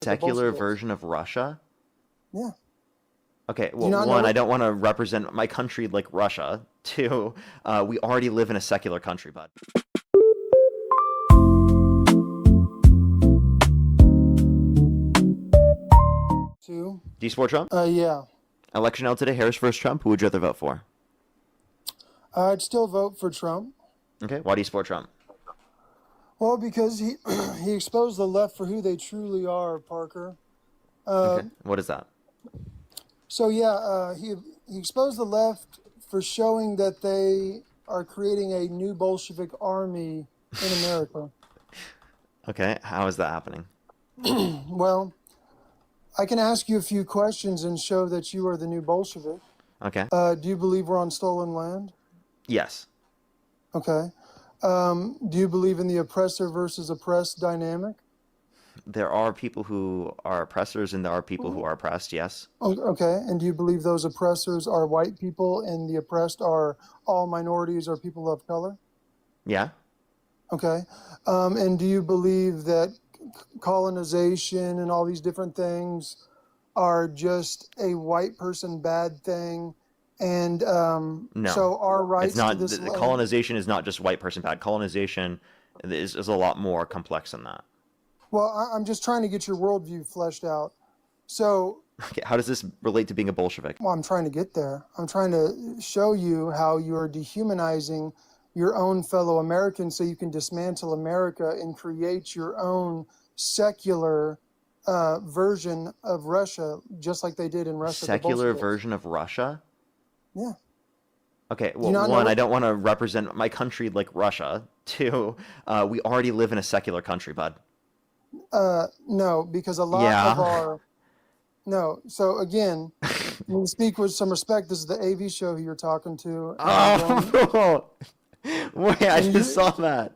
Secular version of Russia? Yeah. Okay, well, one, I don't want to represent my country like Russia. Two, we already live in a secular country, bud. Two. Do you support Trump? Yeah. Election out today, Harris versus Trump. Who would you rather vote for? I'd still vote for Trump. Okay, why do you support Trump? Well, because he he exposed the left for who they truly are, Parker. Okay, what is that? So yeah, he exposed the left for showing that they are creating a new Bolshevik army in America. Okay, how is that happening? Well, I can ask you a few questions and show that you are the new Bolshevik. Okay. Do you believe we're on stolen land? Yes. Okay. Do you believe in the oppressor versus oppressed dynamic? There are people who are oppressors and there are people who are oppressed, yes. Okay. And do you believe those oppressors are white people and the oppressed are all minorities or people of color? Yeah. Okay. And do you believe that colonization and all these different things are just a white person bad thing? And No. so our rights It's not, to this land... colonization is not just white person bad. Colonization is a lot more complex than that. Well, I'm just trying to get your worldview fleshed out. So, okay, how does this relate to being a Bolshevik? well, I'm trying to get there. I'm trying to show you how you're dehumanizing your own fellow Americans so you can dismantle America and create your own secular version of Russia, just like they did in Russia. Secular version of Russia? Yeah. Okay, well, one, I don't want to represent my country like Russia. Two, we already live in a secular country, bud. No, because a lot of our... No, so again, when you speak with some respect, this is the AV show who you're talking to. Oh, wait, I just saw that.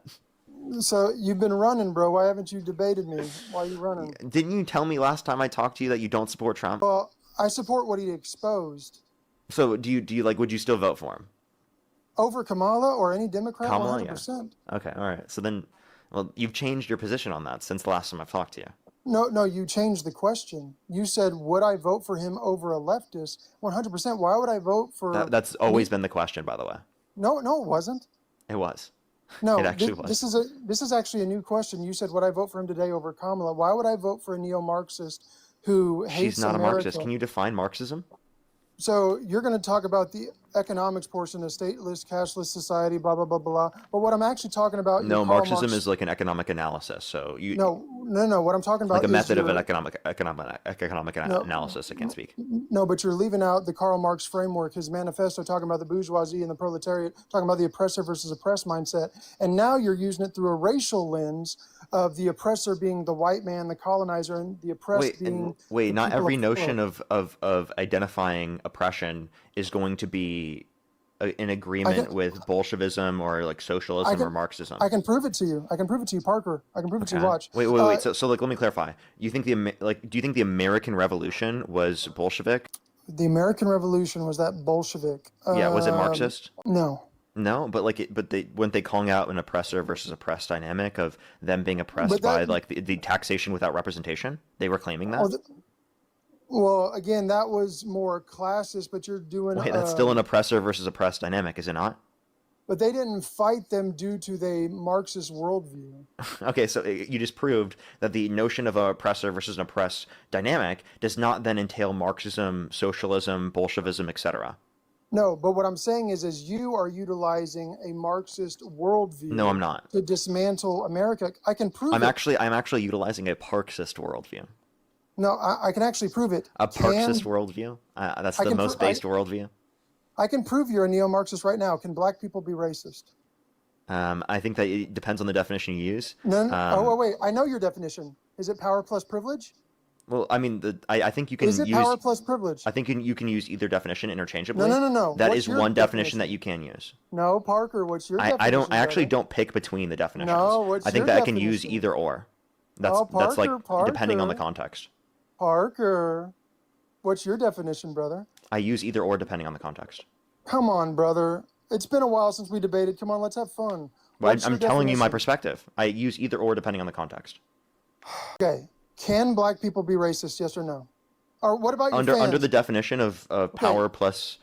So you've been running, bro. Why haven't you debated me? Why are you running? Didn't you tell me last time I talked to you that you don't support Trump? Well, I support what he exposed. So do you like, would you still vote for him? Over Kamala or any Democrat? Kamala, 100%. Yeah. Okay, all right. So then, well, you've changed your position on that since the last time I've talked to you. No, you changed the question. You said, would I vote for him over a leftist? 100%. Why would I vote for... That's always been the question, by the way. No, it wasn't. It was. No, it actually was. This is actually a new question. You said, would I vote for him today over Kamala? Why would I vote for a neo-Marxist who hates America? She's not a Marxist. Can you define Marxism? So you're going to talk about the economics portion of stateless, cashless society, blah, blah, blah, blah. But what I'm actually talking about... No, Marxism is like an economic analysis. So you... No. What I'm talking about like a method of an economic analysis. I can't speak. No, but you're leaving out the Karl Marx framework, his manifesto, talking about the bourgeoisie and the proletariat, talking about the oppressor versus oppressed mindset. And now you're using it through a racial lens of the oppressor being the white man, the colonizer, and the oppressed being... Wait, not every notion of identifying oppression is going to be in agreement with Bolshevism or like socialism or Marxism. I can prove it to you. Parker. I can prove it to you. Watch. Wait. So like, let me clarify. You think do you think the American Revolution was Bolshevik? The American Revolution, was that Bolshevik? Yeah. Was it Marxist? No. No, but weren't they calling out an oppressor versus oppressed dynamic of them being oppressed by like the taxation without representation? They were claiming that. Well, again, that was more classist, but you're doing... Wait, that's still an oppressor versus oppressed dynamic, is it not? But they didn't fight them due to the Marxist worldview. Okay, so you just proved that the notion of an oppressor versus an oppressed dynamic does not then entail Marxism, socialism, Bolshevism, etc. No, but what I'm saying is you are utilizing a Marxist worldview. No, I'm not. To dismantle America. I can prove I'm actually utilizing a Parksist worldview. No, I can actually prove it. A Parksist worldview? That's the most based worldview? I can prove you're a neo-Marxist right now. Can black people be racist? I think that it depends on the definition you use. No. Wait. I know your definition. Is it power plus privilege? Well, I mean, I think you can use... Is it power plus privilege? I think you can use either definition interchangeably. No. That is one definition that you can use. No, Parker, what's your definition? I actually don't pick between the definitions. No, what's I think your that I can definition? use either or. That's like depending on the context. Parker, what's your definition, brother? I use either or depending on the context. Come on, brother. It's been a while since we debated. Come on, let's have fun. Well, I'm telling you my perspective. I use either or depending on the context. Okay. Can black people be racist? Yes or no? Or what about your Under the fans? definition of Okay, power plus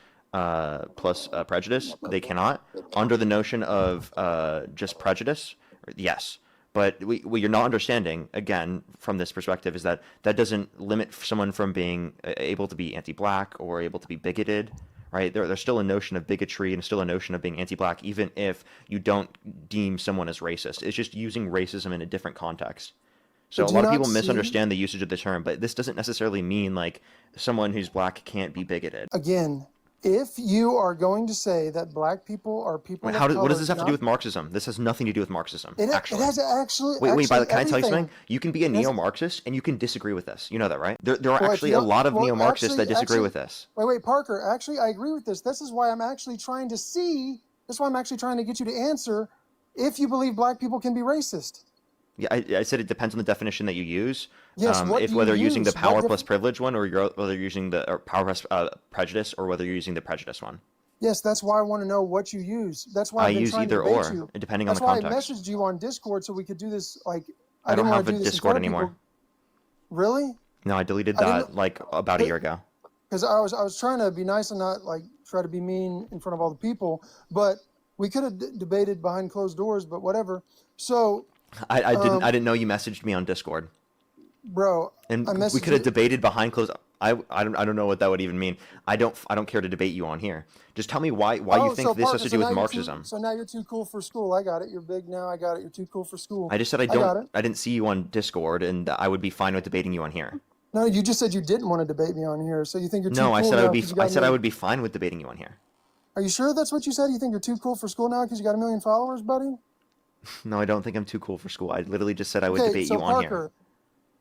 prejudice, they cannot. Under the notion of just prejudice, yes. But what you're not understanding, again, from this perspective, is that that doesn't limit someone from being able to be anti-black or able to be bigoted, right? There's still a notion of bigotry and still a notion of being anti-black, even if you don't deem someone as racist. It's just using racism in a different context. So but a do you lot of not people see, misunderstand the usage of the term, but this doesn't necessarily mean like someone who's black can't be bigoted. again, if you are going to say that black people are Wait, people of what does color, this have to do not with Marxism? This has nothing to do with Marxism, it actually. has actually Wait, actually can I tell you everything. something? You can be a It has, neo-Marxist and you can disagree with this. You know that, right? There are well, if you actually a don't, lot of well, neo-Marxists that disagree with this. wait, Parker. Actually, I agree with this. This is why I'm actually trying to see. This is why I'm actually trying to get you to answer if you believe black people can be racist. Yeah, I said it depends on the definition that you use. Yes. What If do you whether you're using the use? What power plus different? privilege one, or whether you're using the power plus prejudice, or whether you're using the prejudice one. Yes, that's why I want to know what you use. That's why I I've been use trying to either debate or, you. depending on That's the why I context. messaged you on Discord so we could do this. Like, I I don't didn't want have to a do this in Discord front of anymore. people. Really? No, I deleted I didn't that like about a year ago. because I was trying to be nice and not like try to be mean in front of all the people. But we could have debated behind closed doors. But whatever. So, I um, didn't know you messaged me on Discord, bro, I and we messaged could have you. debated behind closed. I don't know what that would even mean. I don't care to debate you on here. Just tell me why you Oh, think so this has Parker, to so do with now you're too Marxism. so now you're too cool for school. I got it. You're big now. I got it. You're too cool for school. I just said I got it. I didn't see you on Discord, and I would be fine with debating you on here. No, you just said you didn't want to debate me on here. So you think you're too No, cool now because you I got a said I million. would be fine with debating you on here. Are you sure that's what you said? You think you're too cool for school now because you got a million followers, buddy? No, I don't think I'm too cool for school. I literally just said I would Okay, debate you on here.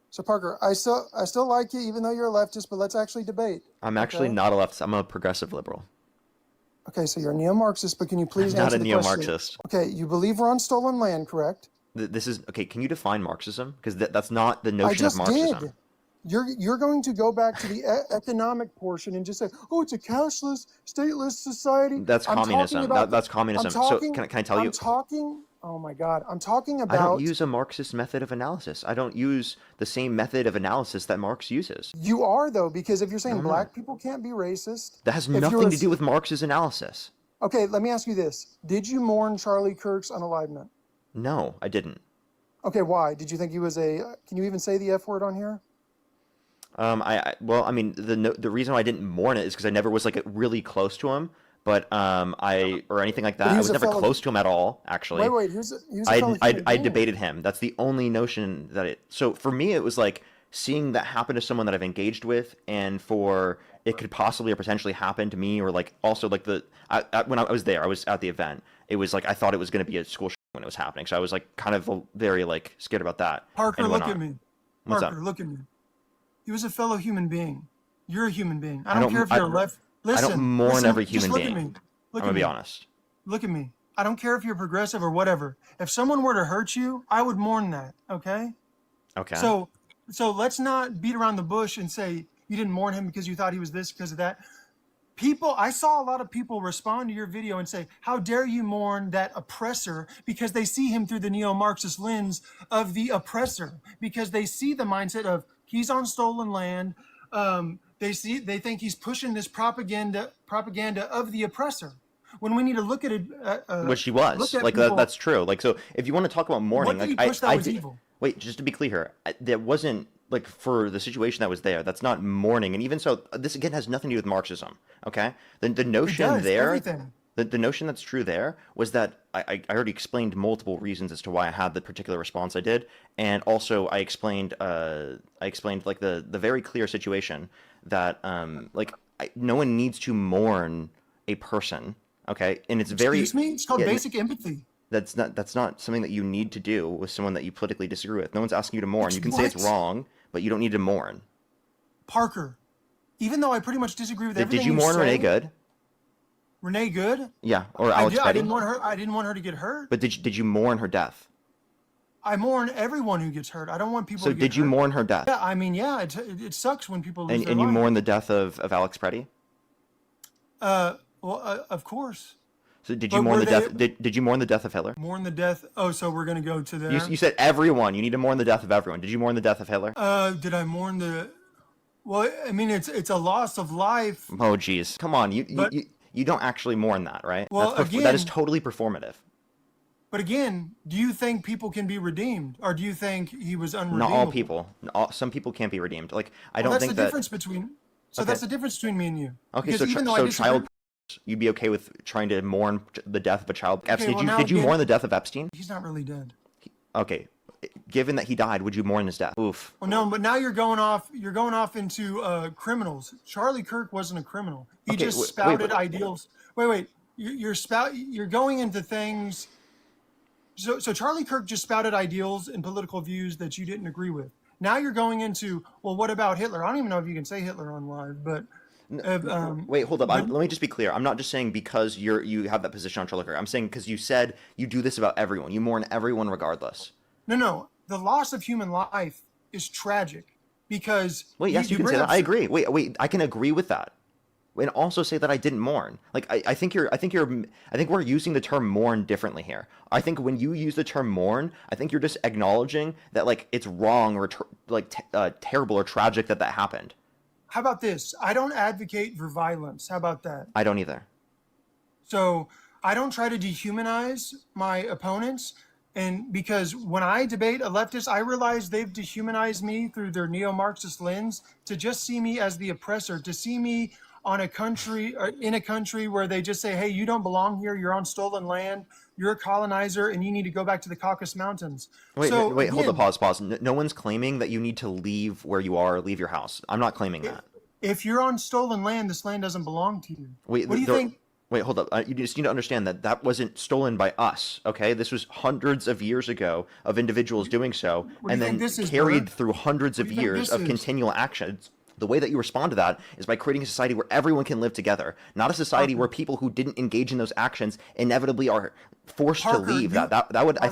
So Parker, I still like you even though you're a leftist, but let's actually debate. I'm actually Okay? not a leftist. I'm a progressive liberal. Okay, so you're a neo-Marxist, but can you I'm please not a answer the question? neo-Marxist. Okay, you believe we're on stolen land, correct? This is okay. Can you define Marxism? Because that's not the I notion of just Marxism. did. You're going to go back to the economic portion and just say, "Oh, it's a cashless, stateless society." That's I'm talking communism. about That's I'm communism. So talking can I tell I'm you? talking oh my God. I'm talking I don't about use a Marxist method of analysis. I don't use the same method of analysis that Marx uses. you are though, because if you're No, saying I'm not. black people can't be racist, That has if you're nothing to do with Marx's analysis. okay, let me ask you this. Did you mourn Charlie Kirk's unalivement? No, I didn't. Okay, why? Did you think he was a can you even say the F word on here? Well, I mean, the reason why I didn't mourn it is because I never was like really close to him, but or anything like But that. he I was was a never fellow close to him at all, wait, actually. wait, he was a fellow human I being. debated him. That's the only notion that it. So for me, it was like seeing that happen to someone that I've engaged with, and for it could possibly or potentially happen to me, or like also like when I was there, I was at the event. It was like I thought it was going to be a school when it was happening, so I was like kind of very like scared about that Parker, and look at whatnot. me. What's up? Parker, look at me. He was a fellow human being. You're a human being. I I don't don't care if I, you're left. I don't Listen, mourn every just human look at being. me. Look I'm at gonna be me. honest. Look at me. I don't care if you're progressive or whatever. If someone were to hurt you, I would mourn that. Okay? Okay. So let's not beat around the bush and say you didn't mourn him because you thought he was this, because of that. I saw a lot of people respond to your video and say, how dare you mourn that oppressor, because they see him through the neo-Marxist lens of the oppressor, because they see the mindset of he's on stolen land. They think he's pushing this propaganda of the oppressor. When we need to look at it, Which he look was. at Like people. that's true. Like so, if you want to talk about mourning, What did like he push that I was did. evil? Wait, just to be clear here, that wasn't like for the situation that was there. That's not mourning, and even so, this again has nothing to do with Marxism. Okay, the It notion does there, everything. the notion that's true there was that I already explained multiple reasons as to why I had the particular response I did, and also I explained like the very clear situation that like no one needs to mourn a person. Okay, and it's very Excuse me? It's called yeah, basic empathy. that's not something that you need to do with someone that you politically disagree with. No one's asking you to mourn. It's You can say it's what? wrong, but you don't need to mourn. Parker, even though I pretty much disagree with Did everything you you mourn Renee say, Good? Renee Good, Yeah, or I Alex did. I Petty? didn't want her. I didn't want her to get hurt. But did you mourn her death? I mourn everyone who gets hurt. I don't want people So to get did you hurt. mourn her death? Yeah, I mean, yeah, it sucks when people lose their And you life. mourn the death of Alex Petty? Well, of course. So did you But mourn were the they death? Did you mourn the death of Hitler? mourn the death? Oh, so we're gonna go to there. You said everyone. You need to mourn the death of everyone. Did you mourn the death of Hitler? Did I mourn the? Well, I mean, it's a loss of life, Oh, geez. Come on. but You don't actually mourn that, right? well, That is again, totally performative. but again, do you think people can be redeemed, or do you think he was Not all unredeemable? people. Some people can't be redeemed. Like, I Well, don't that's the think that. difference between. So Okay. that's the difference between me and you. Okay. Because even though I So disagree, you'd be okay with trying to mourn the death of a child. okay, Epstein, well now did you again, mourn the death of Epstein? he's not really dead. Okay. Given that he died, would you mourn his death? Oof. Well, no, but now you're going off. You're going off into criminals. Charlie Kirk wasn't a criminal. He Okay. just Wait. spouted ideals. Wait. You're going into things. So Charlie Kirk just spouted ideals and political views that you didn't agree with. Now you're going into, well, what about Hitler? I don't even know if you can say Hitler on live, but Wait, hold up. but Let me just be clear. I'm not just saying because you have that position on Charlie Kirk. I'm saying because you said you do this about everyone. You mourn everyone regardless. no. The loss of human life is tragic because Wait, yes, you can bring say that. up I agree. Wait, I can agree with that, and also say that I didn't mourn. Like, I think we're using the term mourn differently here. I think when you use the term mourn, I think you're just acknowledging that like it's wrong or terrible or tragic that happened. How about this? I don't advocate for violence. How about that? I don't either. So I don't try to dehumanize my opponents. And because when I debate a leftist, I realize they've dehumanized me through their neo-Marxist lens to just see me as the oppressor, to see me on a country or in a country where they just say, hey, you don't belong here. You're on stolen land. You're a colonizer and you need to go back to the Caucasus Mountains. Wait, So wait, hold again, up, pause. No one's claiming that you need to leave where you are or leave your house. I'm not claiming that. if you're on stolen land, this land doesn't belong to you. Wait, What do you think? Wait, hold up. You just need to understand that wasn't stolen by us, okay? This was hundreds of years ago of individuals doing so, What do and you think then this is, carried Bert? through hundreds What of do you think years this of is? continual actions. The way that you respond to that is by creating a society where everyone can live together, not a society Parker. where people who didn't engage in those actions inevitably are forced Parker, to leave. you- That would Parker, I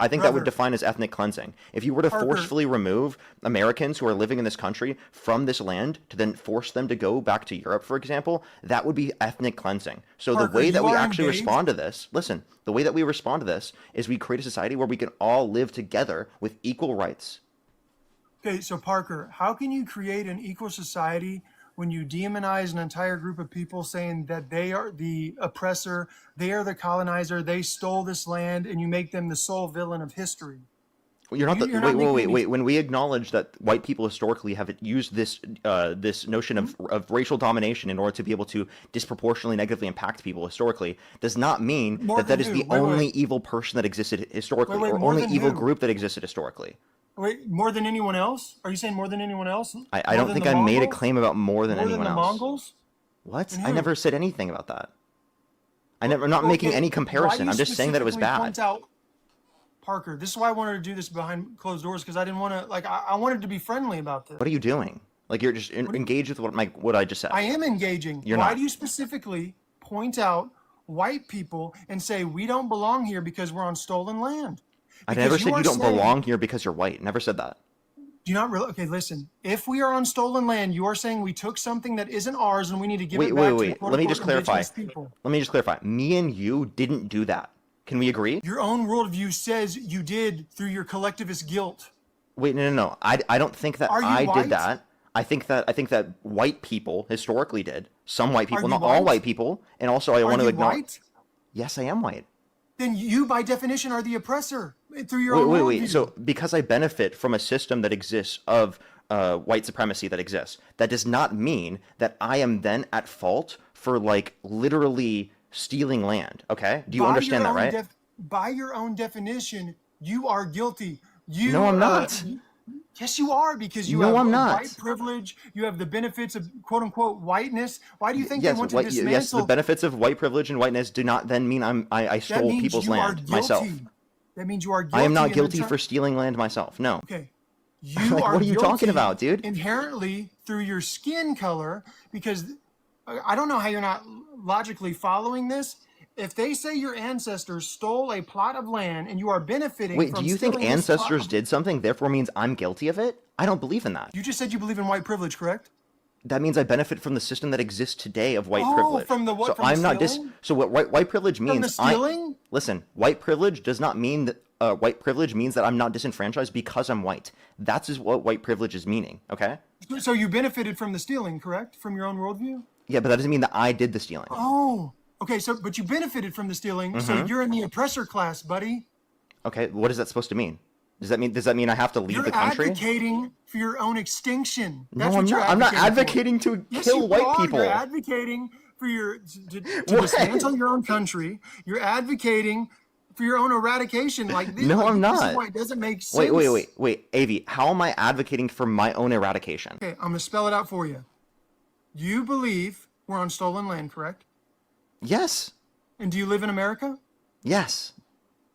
think that would brother. define as ethnic cleansing. If you were to Parker. forcefully remove Americans who are living in this country from this land to then force them to go back to Europe, for example, that would be ethnic cleansing. So Parker, the way that you we are actually engaged. respond to this, listen, the way that we respond to this is we create a society where we can all live together with equal rights. Okay, so Parker, how can you create an equal society when you demonize an entire group of people saying that they are the oppressor, they are the colonizer, they stole this land, and you make them the sole villain of history? You're not You're not making any- When we acknowledge that white people historically have used this notion of racial domination in order to be able to disproportionately negatively impact people historically, does not mean More that than is the who? Wait, only wait. evil person that existed historically, Wait, or more only than evil who? group that existed historically. Wait, more than anyone else? Are you saying more than anyone else? I More don't than think the I made a Mongols? claim about more than More anyone than the else. Mongols? What? And I who? never said anything about that. I'm not making Okay, any why do comparison. you I'm just saying that it was specifically bad. point out, Parker, this is why I wanted to do this behind closed doors because I didn't want to, like, I wanted to be friendly about this. What are you doing? Like you're just engaged with what I just said. I am engaging. You're Why not. do you specifically point out white people and say we don't belong here because we're on stolen land? I Because never said are you don't saying- belong here because you're white. Never said that. Do you not really? Okay, listen. If we are on stolen land, you are saying we took something that isn't ours and we need to give it back to the Wait. Let me just clarify. indigenous people. Let me just clarify. Me and you didn't do that. Can we agree? Your own worldview says you did through your collectivist guilt. Wait, no. I don't think that Are you I white? did that. I think that white people historically did. Some white people, you not white? all white people. And also, I Are want to you acknowledge. white? Yes, I am white. Then you, by definition, are the oppressor through your own Wait. worldview. So because I benefit from a system that exists of white supremacy that exists, that does not mean that I am then at fault for like literally stealing land. Okay? Do you By understand your that, own right? by your own definition, you are guilty. You, No, I'm not. Yes, you are, because you No, have I'm not. white privilege. You have the benefits of "quote unquote" whiteness. Why do you think Yes, they want to white, dismantle? yes. The benefits of white privilege and whiteness do not then mean I that stole means people's you are land myself. guilty. That means you are guilty. I am not and guilty in for stealing land myself. No. Okay. You Like, are what are you talking guilty about, dude? Inherently through your skin color, because I don't know how you're not logically following this. If they say your ancestors stole a plot of land and you are benefiting Wait, from do you think stealing this plot ancestors of- did something, therefore means I'm guilty of it? I don't believe in that. You just said you believe in white privilege, correct? That means I benefit from the system that exists today of white Oh, privilege. from the what? So From the I'm not stealing? so what white privilege From the means stealing? listen, white privilege does not mean that white privilege means that I'm not disenfranchised because I'm white. That's is what white privilege is meaning, okay? So you benefited from the stealing, correct? From your own worldview? Yeah, but that doesn't mean that I did the stealing. Oh, okay. So, but you benefited from the stealing. So you're in the oppressor class, buddy. Okay, what is that supposed to mean? Does that mean I have to leave You're the country? advocating for your own extinction. No, That's I'm what you're not. I'm not advocating for. advocating to Yes, kill you white are. people. You're advocating for to What? dismantle your own country. You're advocating for your own eradication. Like this, No, like, I'm this is not. why it doesn't make sense. Wait, Avi, how am I advocating for my own eradication? Okay, I'm gonna spell it out for you. You believe we're on stolen land, correct? Yes. And do you live in America? Yes.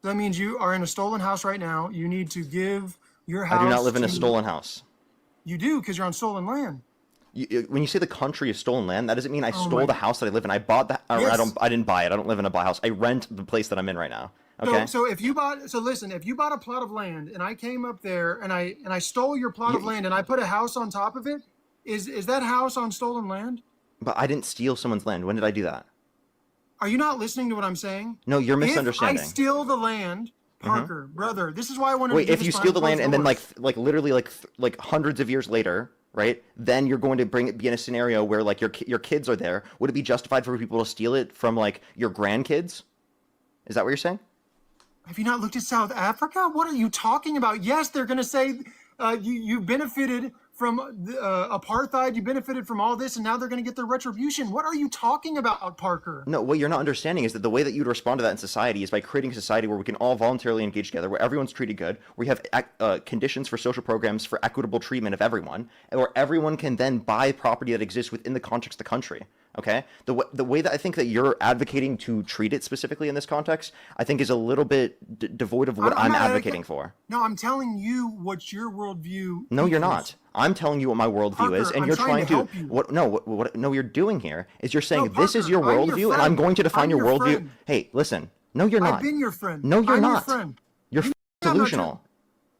That means you are in a stolen house right now. You need to give your house. I do not live in a to- stolen house. You do, because you're on stolen land. When you say the country is stolen land, that doesn't mean I Oh stole my- the house that I live in. I bought that. Yes. I didn't buy it. I don't live in a buy house. I rent the place that I'm in right now. Okay. So if you bought, so listen, if you bought a plot of land and I came up there and I stole your plot of land and I put a house on top of it, is that house on stolen land? But I didn't steal someone's land. When did I do that? Are you not listening to what I'm saying? No, you're misunderstanding. If I steal the land, Parker, brother, this is why I wanted Wait, to do if this you behind steal the land closed and then doors. literally like hundreds of years later, right? Then you're going to be in a scenario where like your kids are there. Would it be justified for people to steal it from like your grandkids? Is that what you're saying? Have you not looked at South Africa? What are you talking about? Yes, they're going to say you benefited from apartheid, you benefited from all this, and now they're going to get their retribution. What are you talking about, Parker? No, what you're not understanding is that the way that you'd respond to that in society is by creating a society where we can all voluntarily engage together, where everyone's treated good, where you have conditions for social programs for equitable treatment of everyone, and where everyone can then buy property that exists within the context of the country. Okay? The way that I think that you're advocating to treat it specifically in this context, I think is a little bit devoid of what I'm not advocating for. No, I'm telling you what your worldview. No, you're equals. not. I'm telling you what my worldview Parker, is, and I'm you're trying trying to help you. what you're doing here is you're saying No, this is Parker, your I'm your worldview, and I'm friend. going to define I'm your your worldview. friend. Hey, listen. No, you're not. I've been your friend. No, you're I'm not. Your friend. You're I'm not delusional.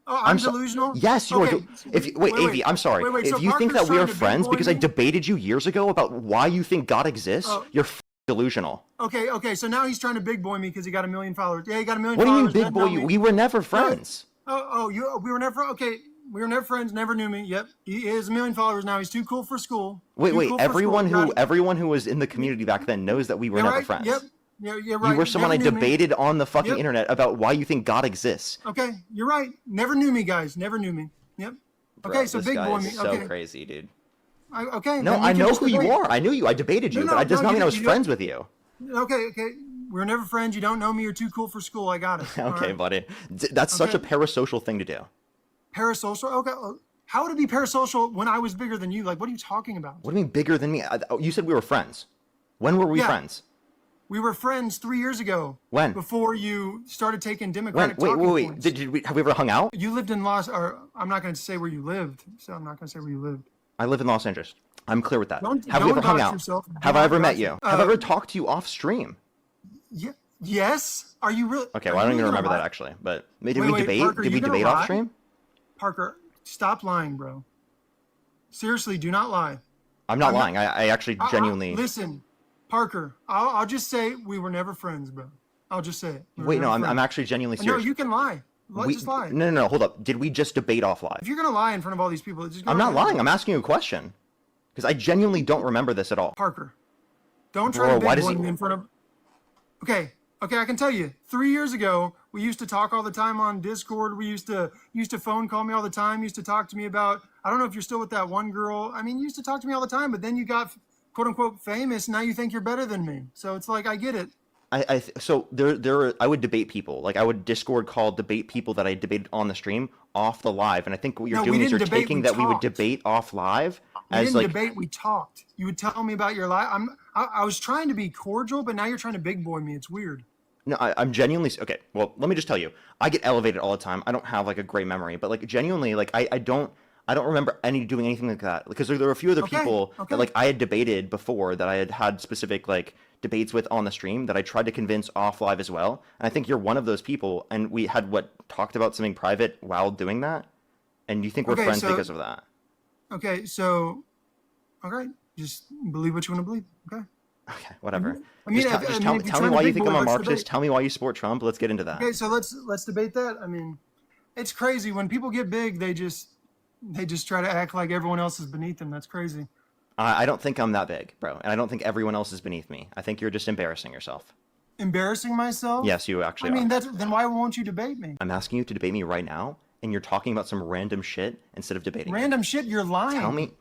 Oh, I'm so- delusional. Yes, you Okay. are. If wait, Avi, I'm sorry. Wait, if so you think Parker's that we are trying to big friends boy because I me? debated you years ago about why you think God exists, Oh. you're delusional. Okay. So now he's trying to big boy me because he got 1 million followers. Yeah, he got 1 million What do you followers. mean, big doesn't boy? know me. We were never friends. We were never okay. We were never friends. Never knew me. Yep, he has 1 million followers now. He's too cool for school. Wait. Too cool for Everyone school. who Got it. everyone who was in the community back then knows that we were Yeah, never right? friends. Yep. Yeah, right. You were someone Never I knew me. debated on the fucking Yep. internet about why you think God exists. Okay, you're right. Never knew me, guys. Never knew me. Yep. Bro, Okay, so this big guy boy is me. so Okay. crazy, dude. Okay. No, then we I can know just who you debate. are. I knew you. I debated you, No, but that does no, not you mean I don't- was you don't- friends with you. Okay. We were never friends. You don't know me. You're too cool for school. I got it. All Okay, right. buddy. That's such a Okay. parasocial thing to do. Parasocial. Okay. How would it be parasocial when I was bigger than you? Like, what are you talking about? What do you mean bigger than me? You said we were friends. When were we Yeah. friends? We were friends 3 years ago. When? Before you started taking When? Democratic Wait. talking points. Have we ever hung out? You lived in or I'm not going to say where you lived, so I'm not going to say where you lived. I live in Los Angeles. I'm clear with that. Don't Have we ever hung dox out? yourself. Have I Don't ever met dox you? yourself. Have I ever talked to you off stream? Yes. Are you really? Okay, are well, I you don't even really remember gonna that lie? actually. But did Wait, we debate? Parker, Did we you gonna debate off lie? stream? Parker, stop lying, bro. Seriously, do not lie. I'm not lying. I actually genuinely. Listen, Parker. I'll just say we were never friends, bro. I'll just say it. We were Wait, no, never I'm friends. actually genuinely No, serious. you can lie. We- Just lie. No, hold up. Did we just debate off live? If you're gonna lie in front of all these people, it's just I'm gonna not lying. I'm asking you a question. Because I genuinely don't remember this at all. Parker, don't try Bro, to why big does boy he- me in front of. Okay, I can tell you. 3 years ago, we used to talk all the time on Discord. We used to phone call me all the time. Used to talk to me about. I don't know if you're still with that one girl. I mean, you used to talk to me all the time, but then you got quote unquote famous. Now you think you're better than me. So it's like I get it. So I would debate people. Like I would Discord call debate people that I debated on the stream off the live. And I think what you're No, we doing is you're didn't debate, taking we that we would talked. debate off live We as didn't like debate. We talked. You would tell me about your life. I was trying to be cordial, but now you're trying to big boy me. It's weird. no, I'm genuinely okay. Well, let me just tell you, I get elevated all the time. I don't have like a great memory, but like genuinely, like I don't remember doing anything like that because there were a few other Okay, people okay. that like I had debated before that I had specific like debates with on the stream that I tried to convince off live as well. And I think you're one of those people. And we had talked about something private while doing that, and you think we're Okay, friends so- because of that. Okay, so Okay, just believe what you want to believe. Okay. Okay, whatever. I mean, Just tell if you're tell me trying to why you big think boy, I'm a let's Marxist. debate. Tell me why you support Trump. Let's get into that. Okay, so let's debate that. I mean, it's crazy when people get big, they just try to act like everyone else is beneath them. That's crazy. I don't think I'm that big, bro, and I don't think everyone else is beneath me. I think you're just embarrassing yourself. Embarrassing myself? Yes, you I actually mean, are. then why won't you debate me? I'm asking you to debate me right now, and you're talking about some random shit instead of debating me. Random shit, you're Tell lying. me,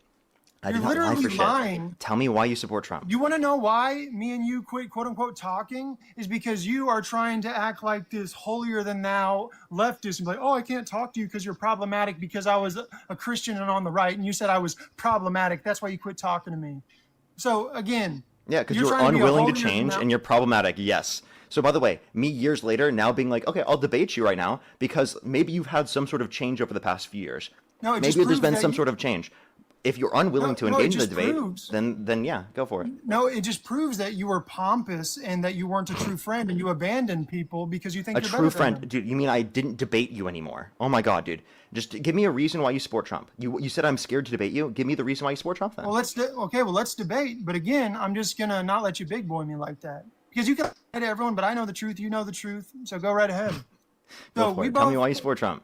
I You're did not lie literally for shit. lying. Tell me why you support Trump. You want to know why me and you quit quote unquote talking? Is because you are trying to act like this holier than thou leftist and be like, oh, I can't talk to you because you're problematic because I was a Christian and on the right. And you said I was problematic. That's why you quit talking to me. So again, Yeah, because you're you're trying to be a unwilling to holier than change thou. and you're problematic. Yes. So by the way, me years later now being like, okay, I'll debate you right now because maybe you've had some sort of change over the past few years. No, it just Maybe there's proves been that some you, sort of change. If you're unwilling to no, it engage in the just debate, proves. then yeah, go for it. No, it just proves that you were pompous and that you weren't a true friend and you abandoned people because you think A you're true better than friend, them. dude. You mean I didn't debate you anymore? Oh my god, dude. Just give me a reason why you support Trump. You said I'm scared to debate you. Give me the reason why you support Trump then. Well, okay. Well, let's debate. But again, I'm just gonna not let you big boy me like that because you can lie to everyone, but I know the truth. You know the truth, so go right ahead. Go So for we it. Tell me both why you support Trump.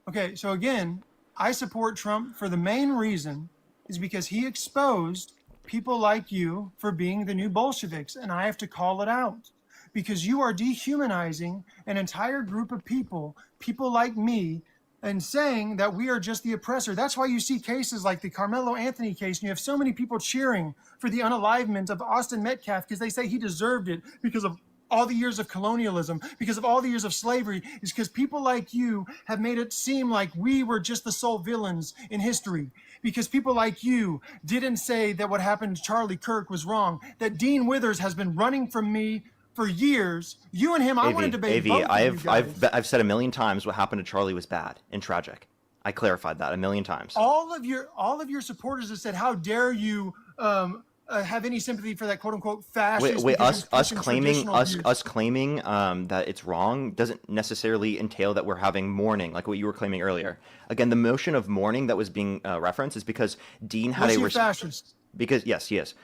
okay. So again, I support Trump for the main reason is because he exposed people like you for being the new Bolsheviks, and I have to call it out because you are dehumanizing an entire group of people like me, and saying that we are just the oppressor. That's why you see cases like the Carmelo Anthony case, and you have so many people cheering for the unalivement of Austin Metcalf because they say he deserved it because of all the years of colonialism, because of all the years of slavery, is because people like you have made it seem like we were just the sole villains in history. Because people like you didn't say that what happened to Charlie Kirk was wrong, that Dean Withers has been running from me for years. You and him, I want to debate AV, both of you guys. I've said a million times what happened to Charlie was bad and tragic. I clarified that a million times. All of your supporters have said, "How dare you have any sympathy for that quote unquote fascist?" Wait, because us it's pushing claiming traditional views." us claiming that it's wrong doesn't necessarily entail that we're having mourning, like what you were claiming earlier. Again, the motion of mourning that was being referenced is because Dean had Was a he a fascist? because yes, he is.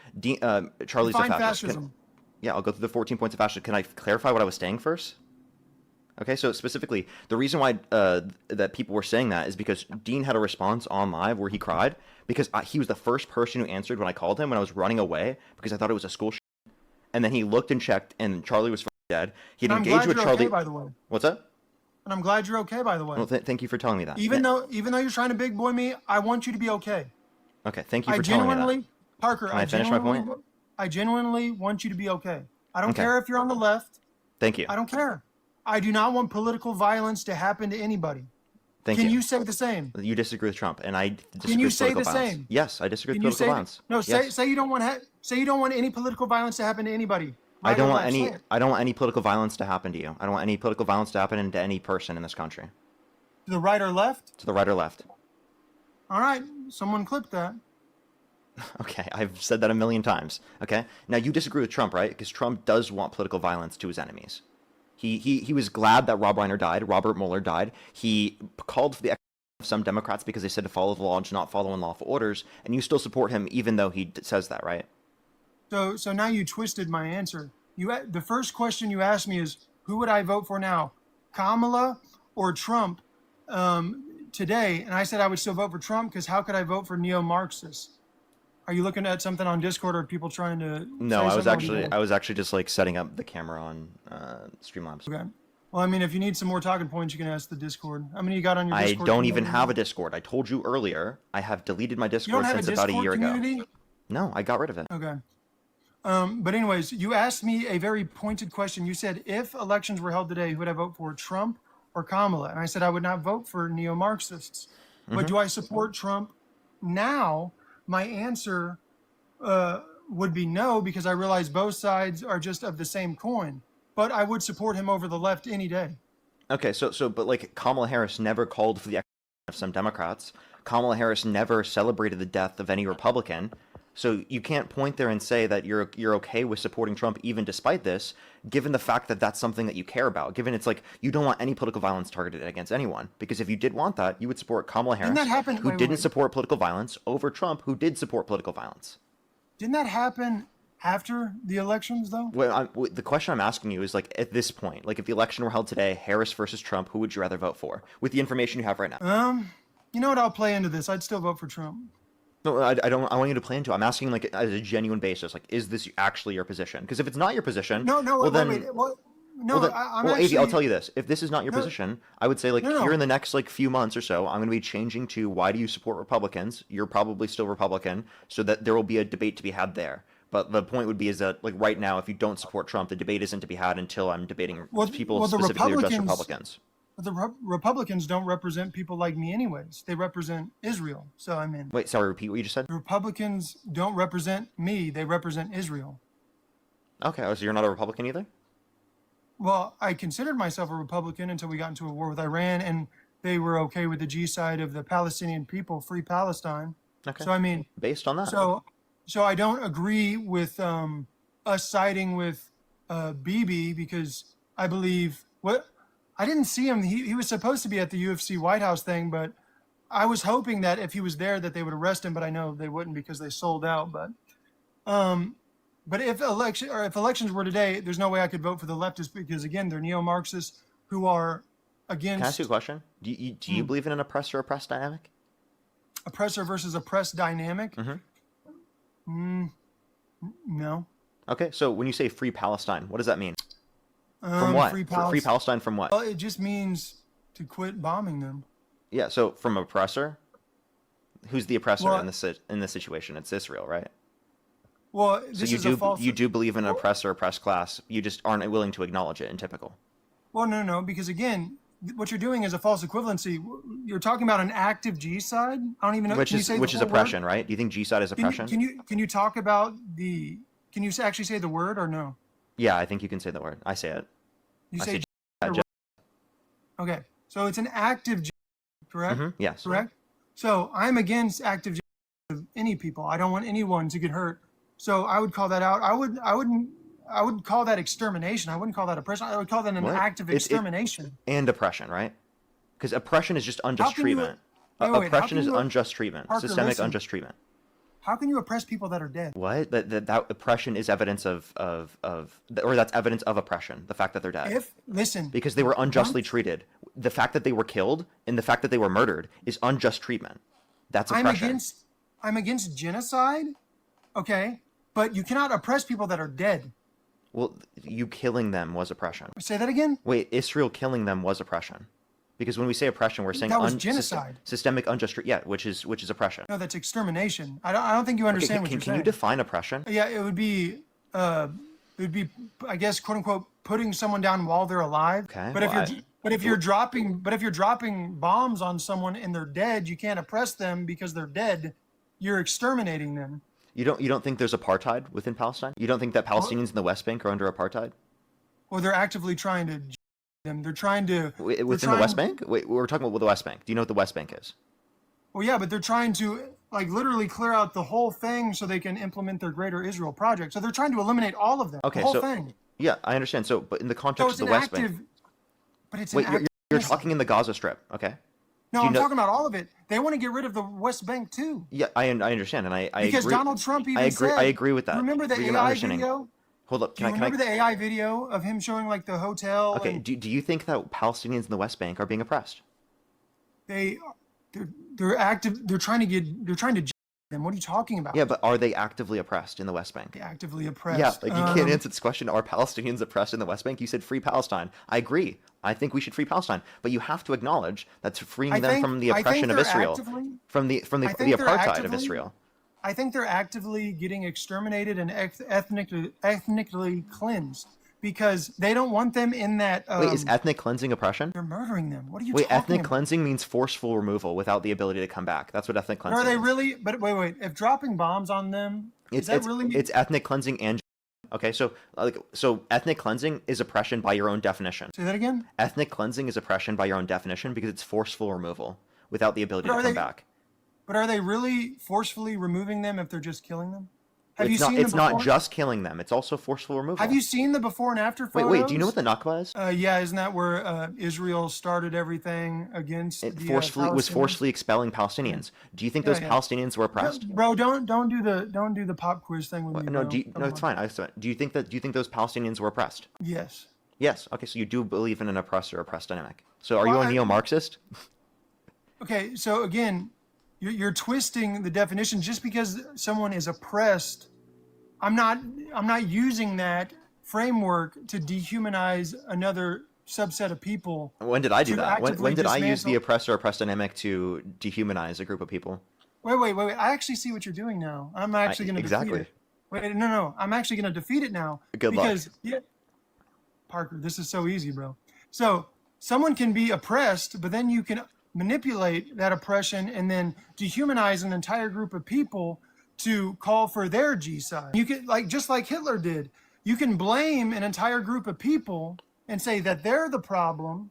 Charlie's Define a fascist. fascism. Yeah, I'll go through the 14 points of fascism. Can I clarify what I was saying first? Okay, so specifically, the reason why that people were saying that is because Dean had a response on live where he cried because he was the first person who answered when I called him when I was running away because I thought it was a school and then he looked and checked and Charlie was dead. He'd And I'm engaged glad with you're Charlie. okay, by the way. What's that? And I'm glad you're okay, by the way. Well, thank you for telling me that. Even though you're trying to big boy me, I want you to be okay. Okay, thank you I for telling me that. genuinely, Parker, Can I finish my point? I genuinely want you to be okay. I don't Okay. care if you're on the left. Thank you. I don't care. I do not want political violence to happen to anybody. Thank Can you. you say the same? You disagree with Trump, and I disagree Can you with say political the violence. same? Yes, I disagree with Can you political say violence. no? Yes. Say you don't want any political violence to happen to anybody. I don't Right or want left, any. say it. I don't want any political violence to happen to you. I don't want any political violence to happen to any person in this country, To the right or left? to the right or left. All right, someone clip that. Okay, I've said that a million times. Okay, now you disagree with Trump, right? Because Trump does want political violence to his enemies. He was glad that Rob Reiner died. Robert Mueller died. He called for the execution of some Democrats because they said to follow the law and to not follow unlawful orders. And you still support him even though he says that, right? So now you twisted my answer. The first question you asked me is, who would I vote for now, Kamala or Trump today? And I said I would still vote for Trump because how could I vote for neo-Marxists? Are you looking at something on Discord or are people trying to? No, say I was something? actually just like setting up the camera on Streamlabs. Okay. Well, I mean, if you need some more talking points, you can ask the Discord. How many you got on your I Discord? don't even community? have a Discord. I told you earlier. I have deleted my You Discord don't have since a about Discord a year community? ago. No, I got rid of it. Okay. But anyways, you asked me a very pointed question. You said, if elections were held today, who would I vote for, Trump or Kamala? And I said I would not vote for neo-Marxists. But do I support Trump now? My answer would be no, because I realize both sides are just of the same coin. But I would support him over the left any day. Okay, but like Kamala Harris never called for the execution of some Democrats. Kamala Harris never celebrated the death of any Republican. So you can't point there and say that you're okay with supporting Trump even despite this, given the fact that that's something that you care about. Given it's like you don't want any political violence targeted against anyone, because if you did want that, you would support Kamala Didn't Harris, that happen? who didn't support political violence, over Trump, who did support political violence. Didn't that happen after the elections, though? The question I'm asking you is, like, at this point, like, if the election were held today, Harris versus Trump, who would you rather vote for? With the information you have right now. You know what? I'll play into this. I'd still vote for Trump. No, I don't. I want you to play into it. I'm asking, like, as a genuine basis, like, is this actually your position? Because if it's not your position, No, well, then, wait. No, well, I'm well, actually. Avi, I'll tell you this. If this is not your position, I would say, like, No. here in the next, like, few months or so, I'm going to be changing to why do you support Republicans? You're probably still Republican, so that there will be a debate to be had there. But the point would be is that, like, right now, if you don't support Trump, the debate isn't to be had until I'm debating people specifically who are just Republicans. But the Republicans don't represent people like me anyways. They represent Israel. So, I mean... Wait, sorry, repeat what you just said? The Republicans don't represent me. They represent Israel. Okay, so you're not a Republican either? Well, I considered myself a Republican until we got into a war with Iran, and they were okay with the G side of the Palestinian people, free Palestine. Okay. So, I mean... Based on that. So I don't agree with us siding with Bibi, because I believe... I didn't see him. He was supposed to be at the UFC White House thing, but I was hoping that if he was there that they would arrest him, but I know they wouldn't because they sold out. But if elections were today, there's no way I could vote for the leftists because, again, they're neo-Marxists who are against... Can I ask you a question? Do you believe in an oppressor-oppressed dynamic? Oppressor versus oppressed dynamic? Mm-hmm. No. Okay, so when you say free Palestine, what does that mean? From what? Free Palestine from what? Well, it just means to quit bombing them. Yeah, so from oppressor? Who's the oppressor in this situation? It's Israel, right? Well, so you do believe in an oppressor-oppressed class. You just aren't willing to acknowledge it in typical. Well, no, because again, what you're doing is a false equivalency. You're talking about an active G side. I don't even know. Which is oppression, right? Do you think G side is oppression? Can you talk about the? Can you actually say the word or no? Yeah, I think you can say the word. I say it. You say okay, so it's an active G, correct? Yes. Correct. So I'm against active G of any people. I don't want anyone to get hurt. So I would call that out. I would call that extermination. I wouldn't call that oppression. I would call that an active extermination. And oppression, right? Because oppression is just unjust treatment. Oppression is unjust treatment. Systemic unjust treatment. How can you oppress people that are dead? What? That oppression is evidence or that's evidence of oppression. The fact that they're dead. Because they were unjustly treated. The fact that they were killed and the fact that they were murdered is unjust treatment. That's oppression. I'm against genocide. Okay, but you cannot oppress people that are dead. Well, you killing them was oppression. Say that again? Wait, Israel killing them was oppression. Because when we say oppression, we're saying that was genocide. Systemic unjust, which is oppression. No, that's extermination. I don't think you understand what you're saying. Can you define oppression? Yeah, it would be, I guess, quote unquote, putting someone down while they're alive. Okay. But if you're dropping bombs on someone and they're dead, you can't oppress them because they're dead. You're exterminating them. You don't think there's apartheid within Palestine? You don't think that Palestinians in the West Bank are under apartheid? Well, they're actively trying to them. They're trying to within the West Bank. Wait, we're talking about the West Bank. Do you know what the West Bank is? Well, yeah, but they're trying to literally clear out the whole thing so they can implement their Greater Israel project. So they're trying to eliminate all of them. Okay, the whole thing. Yeah, I understand. So, but in the context of the West Bank, but it's you're talking in the Gaza Strip, okay? No, I'm talking about all of it. They want to get rid of the West Bank too. Yeah, I understand, and I because agree. Donald Trump even I agree with that. Remember the AI video? Hold up. Do you remember the AI video of him showing the hotel? Okay. Do you think that Palestinians in the West Bank are being oppressed? They're active. They're trying to them. What are you talking about? Yeah, but are they actively oppressed in the West Bank? Actively oppressed. Yeah, you can't answer this question. Are Palestinians oppressed in the West Bank? You said free Palestine. I agree. I think we should free Palestine, but you have to acknowledge that's freeing them from the oppression of Israel, from the apartheid of Israel. I think they're actively getting exterminated and ethnically cleansed because they don't want them in that. Wait, is ethnic cleansing oppression? They're murdering them. What are you talking about? Wait, ethnic cleansing means forceful removal without the ability to come back. That's what ethnic cleansing is. Are they really? But wait. If dropping bombs on them, it's ethnic cleansing and. Okay, so ethnic cleansing is oppression by your own definition. Say that again? Ethnic cleansing is oppression by your own definition because it's forceful removal without the ability to come back. But are they really forcefully removing them if they're just killing them? Have you It's not. seen the It's not before? just killing them. It's also forceful removal. Have you seen the before and after Wait, photos? wait. Do you know what the Nakba is? Yeah, isn't that where Israel started everything against It the forcefully was Palestinians? forcefully expelling Palestinians. Do you think those Yeah. Palestinians were oppressed? Bro, don't do the pop quiz thing with me, No, bro. no, it's fine. Do you think those Palestinians were oppressed? Yes. Yes. Okay, so you do believe in an oppressor-oppressed dynamic. So are you Well, a neo-Marxist? Okay, so again, you're twisting the definition. Just because someone is oppressed, I'm not using that framework to dehumanize another subset of people. When did I do to that? When actively did I use the dismantle- oppressor-oppressed dynamic to dehumanize a group of people? Wait. I actually see what you're doing now. I'm actually going to exactly. defeat it. Wait, no. I'm actually going to defeat it now. Good luck. Because, yeah, Parker, this is so easy, bro. So someone can be oppressed, but then you can manipulate that oppression and then dehumanize an entire group of people to call for their G-side. You can, just like Hitler did, you can blame an entire group of people and say that they're the problem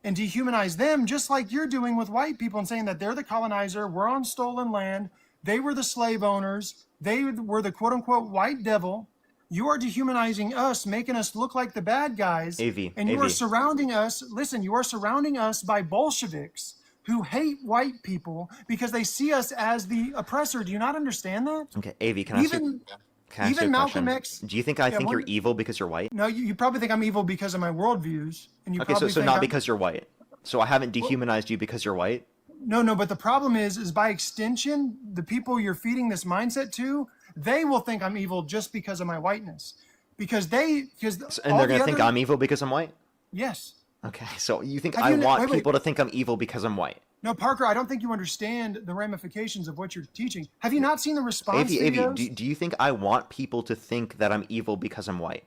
and dehumanize them, just like you're doing with white people, and saying that they're the colonizer, we're on stolen land, they were the slave owners, they were the quote-unquote white devil. You are dehumanizing us, making us look like the bad guys. And you are surrounding us, listen, you are surrounding us by Bolsheviks who hate white people because they see us as the oppressor. Do you not understand that? Okay, AV, can I ask you a Malcolm question? X. Do you think I think you're evil because you're white? No, you probably think I'm evil because of my worldviews. And you Okay, probably so think not because you're white. So I haven't dehumanized you because you're white? No, but the problem is by extension, the people you're feeding this mindset to, they will think I'm evil just because of my whiteness. And they're going to think I'm evil because I'm white? Yes. Okay, so you think I want people to think I'm evil because I'm white? No, Parker, I don't think you understand the ramifications of what you're teaching. Have you not seen the response videos? Do you think I want people to think that I'm evil because I'm white?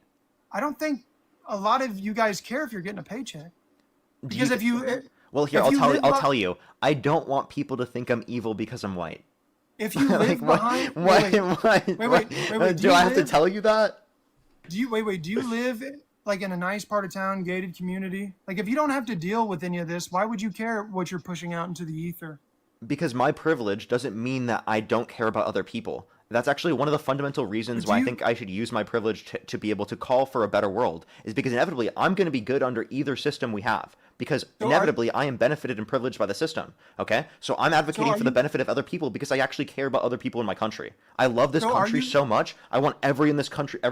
I don't think a lot of you guys care if you're getting a paycheck. Because if you... Well, here, I'll tell you. I don't want people to think I'm evil because I'm white. If you live behind... Wait. Do I have to tell you that? Do you live in a nice part of town, gated community? If you don't have to deal with any of this, why would you care what you're pushing out into the ether? Because my privilege doesn't mean that I don't care about other people. That's actually one of the fundamental reasons why I think I should use my privilege to be able to call for a better world, is because inevitably I'm going to be good under either system we have. Because inevitably I am benefited and privileged by the system. Okay? So I'm advocating for the benefit of other people because I actually care about other people in my country. I love this country so much. I want every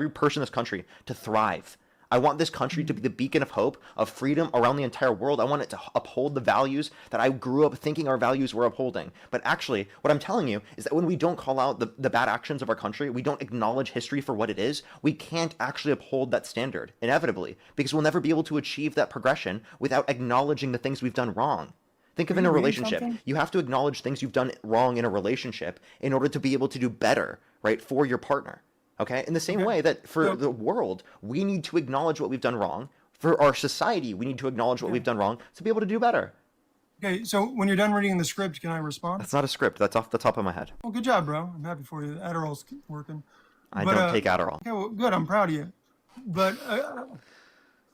person in this country to thrive. I want this country to be the beacon of hope, of freedom around the entire world. I want it to uphold the values that I grew up thinking our values were upholding. But actually, what I'm telling you is that when we don't call out the bad actions of our country, we don't acknowledge history for what it is, we can't actually uphold that standard, inevitably, because we'll never be able to achieve that progression without acknowledging the things we've done wrong. Think of in a relationship. You have to acknowledge things you've done wrong in a relationship in order to be able to do better, right, for your partner. Okay? In the same way that for the world, we need to acknowledge what we've done wrong. For our society, we need to acknowledge what we've done wrong to be able to do better. Okay, so when you're done reading the script, can I respond? That's not a script. That's off the top of my head. Well, good job, bro. I'm happy for you. Adderall's working. I don't take Adderall. Okay, well, good. I'm proud of you. But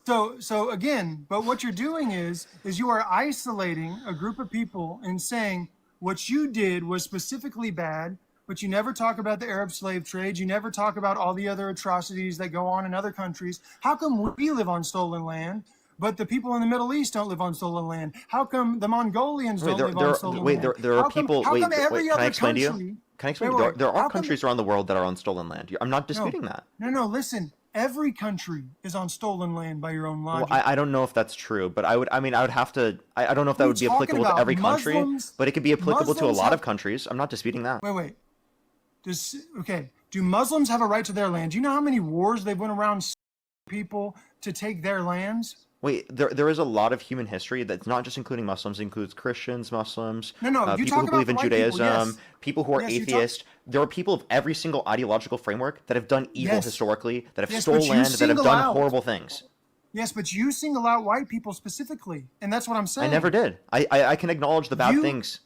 so again, but what you're doing is you are isolating a group of people and saying what you did was specifically bad. But you never talk about the Arab slave trade. You never talk about all the other atrocities that go on in other countries. How come we live on stolen land, but the people in the Middle East don't live on stolen land? How come the Mongolians don't live on stolen land? There are people... How come every other country... Can I explain to you? There are countries around the world that are on stolen land. I'm not disputing that. No, listen. Every country is on stolen land by your own logic. Well, I don't know if that's true, but I would have to... I don't know if that would be applicable to every country, but it could be applicable to a lot of countries. I'm not disputing that. Wait. Do Muslims have a right to their land? Do you know how many wars they've went around people to take their lands? Wait, there is a lot of human history that's not just including Muslims. It includes Christians, Muslims, people who believe in Judaism, people who are atheist. There are people of every single ideological framework that have done evil historically, that have stolen land, that have done horrible things. Yes, but you single out white people specifically, and that's what I'm saying. I never did. I can acknowledge the bad things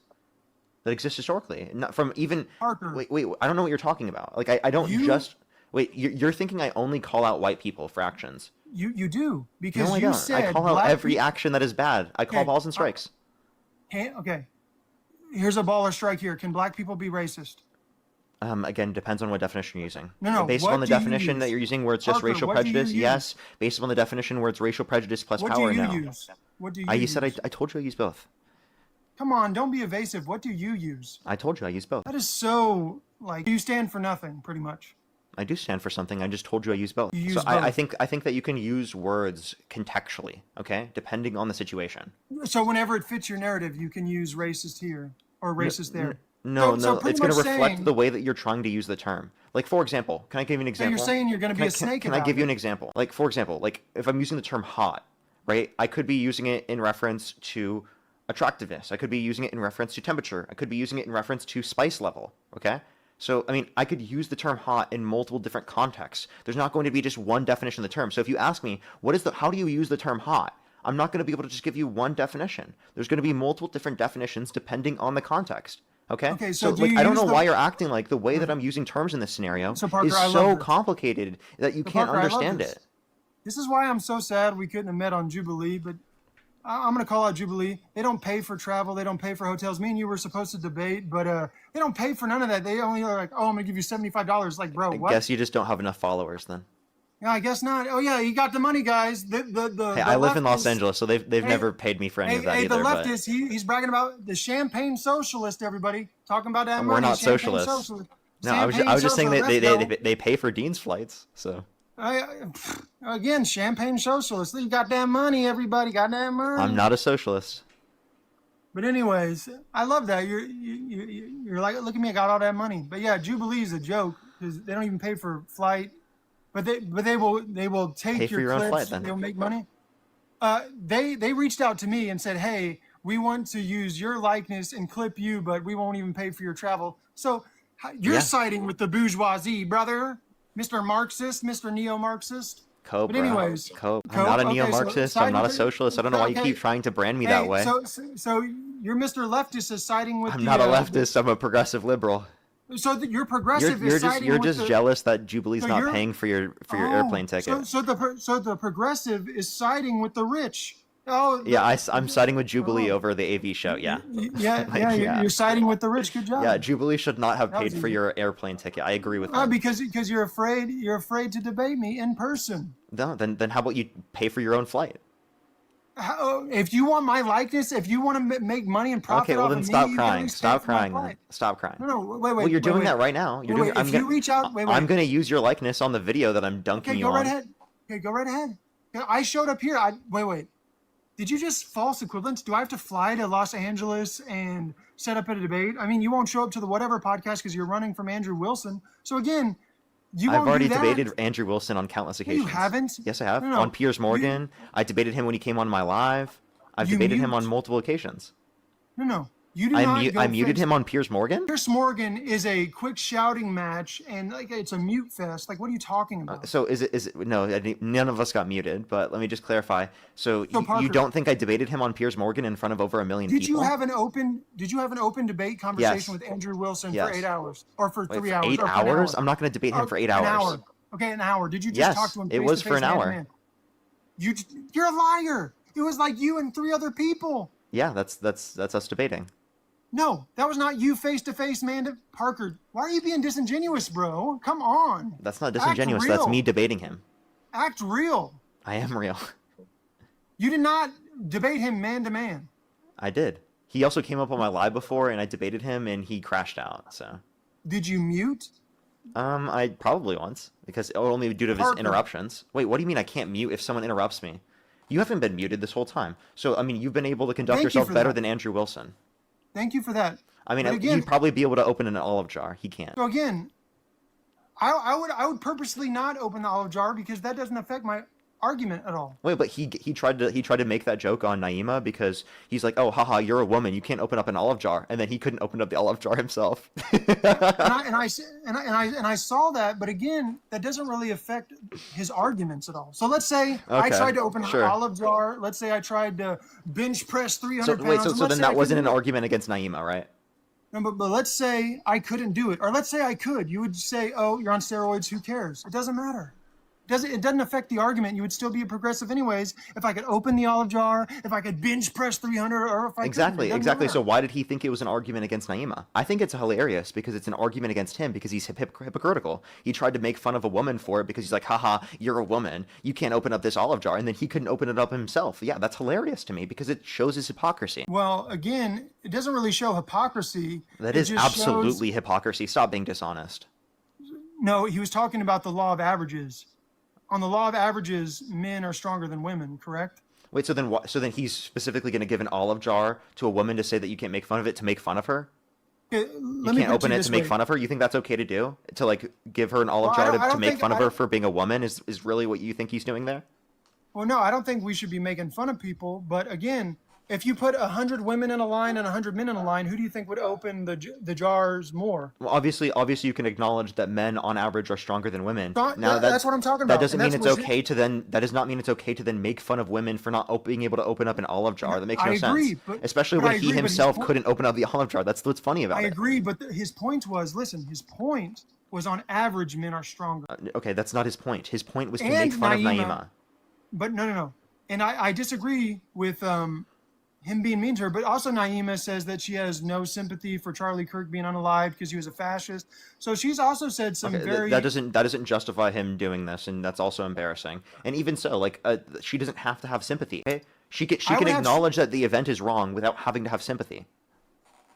that exist historically. Not from even... Parker. Wait, I don't know what you're talking about. I don't just... Wait, you're thinking I only call out white people for actions. You do, because no, I you don't. said... I call out every action that is bad. I call balls and strikes. Okay. Here's a baller strike here. Can black people be racist? Again, depends on what definition you're using. No. Based What on the do you definition that use? you're using where it's just Parker, racial what do you prejudice, use? yes. Based on the definition where it's racial prejudice plus What do power, you no. use? What do you You use? said I told you I use both. Come on, don't be evasive. What do you use? I told you I use both. That is so, like, you stand for nothing, pretty much. I do stand for something. I just told you I use both. You use So I both. think that you can use words contextually, okay, depending on the situation. So whenever it fits your narrative, you can use racist here or racist there. No, So pretty it's going to much reflect saying- the way that you're trying to use the term. Like, for example, can I give you an So example? you're saying you're going to be a snake Can I about give you it. an example? Like, for example, like if I'm using the term hot, right? I could be using it in reference to attractiveness. I could be using it in reference to temperature. I could be using it in reference to spice level, okay? So, I mean, I could use the term hot in multiple different contexts. There's not going to be just one definition of the term. So if you ask me, how do you use the term hot? I'm not going to be able to just give you one definition. There's going to be multiple different definitions depending on the context. Okay. Okay, so do like, you I don't use know the- why you're acting like the way that I'm using terms in this scenario So, Parker, is I love so this. complicated that you can't Parker, I love understand this. it. This is why I'm so sad we couldn't have met on Jubilee, but I'm going to call out Jubilee. They don't pay for travel. They don't pay for hotels. Me and you were supposed to debate, but they don't pay for none of that. They only are like, oh, I'm going to give you $75. Like, bro, I what? guess you just don't have enough followers then. Yeah, I guess not. Oh, yeah, you got the money, guys. Hey, I live in Los Angeles, so they've never paid me for any of that Hey, either. the but leftist, he's bragging about the champagne socialist, everybody. Talking about that We're money. not champagne socialists. socialist. no, I was Champagne just saying that socialist, they pay for Dean's flights. So again, champagne socialist. You got that money, everybody. Got that money. I'm not a socialist. But anyways, I love that. You're like, look at me, I got all that money. But yeah, Jubilee's a joke because they don't even pay for flight. But they will take Pay for your your own clips. flight, then. They'll make money. They reached out to me and said, hey, we want to use your likeness and clip you, but we won't even pay for your travel. So you're Yeah. siding with the bourgeoisie, brother, Mr. Marxist, Mr. Neo-Marxist. Cope, But anyways, Cope. I'm Cope, not a okay, so neo-Marxist. side I'm not a with it. socialist. I don't know why you Okay. keep trying to brand me Hey, that way. So you're Mr. Leftist is siding with I'm the, not a leftist. I'm a progressive liberal. So you're progressive You're is just siding you're with just the, jealous that Jubilee's So not you're- paying for your Oh, airplane ticket. So the progressive is siding with the rich. Oh Yeah, I'm siding with Jubilee Oh. over the AV show. Yeah. Yeah, Like, yeah, yeah. you're siding with the rich. Good job. Yeah, Jubilee should not have That was paid for easy. your airplane ticket. I agree with Oh, that. because you're afraid to debate me in person. No, then how about you pay for your own flight? If you want my likeness, if you want to make money and profit Okay, well off then of stop me, you gotta at crying. least pay Stop for my crying then. flight. Stop crying. No, wait. Well, you're doing wait. that right now. You're Wait, doing. wait, if you reach out, I'm gonna use your likeness on the video that I'm dunking Okay, you go on. right ahead. Okay, go right ahead. I showed up here. Wait. Did you just false equivalence? Do I have to fly to Los Angeles and set up a debate? I mean, you won't show up to the whatever podcast because you're running from Andrew Wilson. So again, you I've won't already do that. debated Andrew Wilson on countless No, occasions. you haven't. Yes, I have. No. On Piers Morgan. I debated him when he came on my live. I've You debated him mute? on multiple occasions. No. You do not. I muted him on Piers Morgan. Piers Morgan is a quick shouting match, and like it's a mute fest. Like, what are you talking about? So is it no? None of us got muted. But let me just clarify. So you Parker- don't think I debated him on Piers Morgan in front of over 1 million Did people? you have an open debate conversation Yes. with Andrew Wilson Yes. for 8 hours or for Wait, 3 for hours? 8 or for an hours? hour? I'm not going to debate him for 8 An hours. hour. Okay, an hour. Did you just Yes, talk to him? it was for an face-to-face, hour. man-to-man? You're a liar. It was like you and 3 other people. Yeah, that's us debating. No, that was not you face to face, man. Parker, why are you being disingenuous, bro? Come on. That's not Act disingenuous. That's real. me debating him. Act real. I am real. You did not debate him man to man. I did. He also came up on my live before, and I debated him, and he crashed out. So, Did you mute? I probably once because only due to his Parker. interruptions. Wait, what do you mean I can't mute if someone interrupts me? You haven't been muted this whole time. So, I mean, you've been able to conduct Thank you yourself for better that. than Andrew Wilson. Thank you for that. I mean, But again- you'd probably be able to open an olive jar. He can't. So again, I would purposely not open the olive jar because that doesn't affect my argument at all. Wait, but he tried to make that joke on Naima because he's like, oh, haha, you're a woman, you can't open up an olive jar, and then he couldn't open up the olive jar himself. And I saw that, but again, that doesn't really affect his arguments at all. So let's say I Okay, tried to open sure. an olive jar. Let's say I tried to bench press 300 So pounds. wait, so and let's then say I that wasn't couldn't an do it. argument against Naima, right? No, but let's say I couldn't do it, or let's say I could. You would say, "Oh, you're on steroids. Who cares? It doesn't matter. It it doesn't affect the argument. You would still be a progressive anyways if I could open the olive jar, if I could bench press 300, or if I Exactly, couldn't. exactly. So why did he think it was an argument against Naima? I think it's hilarious because it's an argument against him because he's hypocritical. He tried to make fun of a woman for it because he's like, haha, you're a woman. You can't open up this olive jar. And then he couldn't open it up himself. Yeah, that's hilarious to me because it shows his hypocrisy. Well, again, it doesn't really show hypocrisy. That is absolutely hypocrisy. Stop being dishonest. No, he was talking about the law of averages. On the law of averages, men are stronger than women, correct? Wait, so then he's specifically going to give an olive jar to a woman to say that you can't make fun of it, to make fun of her? Okay, you can't open it to make fun of her? You think that's okay to do? To like give her an olive jar to make fun of her for being a woman is really what you think he's doing there? Well, no, I don't think we should be making fun of people. But again, if you put 100 women in a line and 100 men in a line, who do you think would open the jars more? Well, obviously, you can acknowledge that men on average are stronger than women. Now that's what I'm talking about. That doesn't mean it's okay to then. That does not mean it's okay to then make fun of women for not being able to open up an olive jar. That makes no sense. Especially when he himself couldn't open up the olive jar. That's what's funny about it. I agree, but his point was, listen, his point was on average men are stronger. Okay, that's not his point. His point was to make fun of Naima. But no. And I disagree with him being mean to her, but also Naima says that she has no sympathy for Charlie Kirk being unalived because he was a fascist. So she's also said some very... That doesn't justify him doing this, and that's also embarrassing. And even so, like, she doesn't have to have sympathy. Okay? She can acknowledge that the event is wrong without having to have sympathy.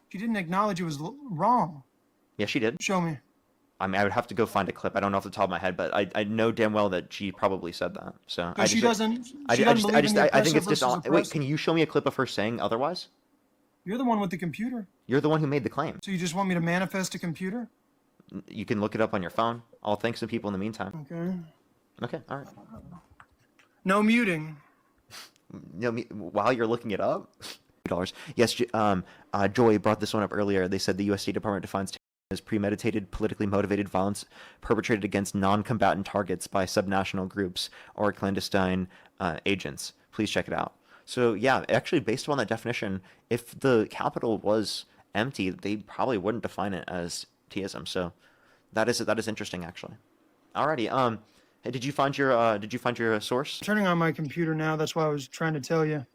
She didn't acknowledge it was wrong. Yeah, she did. Show me. I mean, I would have to go find a clip. I don't know off the top of my head, but I know damn well that she probably said that. So I think it's dishonest. Wait, can you show me a clip of her saying otherwise? You're the one with the computer. You're the one who made the claim. So you just want me to manifest a computer? You can look it up on your phone. I'll thank some people in the meantime. Okay. Okay, all right. No muting. No, while you're looking it up. $2. Yes, Joy brought this one up earlier. They said the U.S. State Department defines as premeditated, politically motivated violence perpetrated against non-combatant targets by subnational groups or clandestine agents. Please check it out. So yeah, actually, based on that definition, if the Capitol was empty, they probably wouldn't define it as Theism. So that is interesting, actually. Alrighty. Hey, did you find your source? I'm turning on my computer now. That's why I was trying to tell you.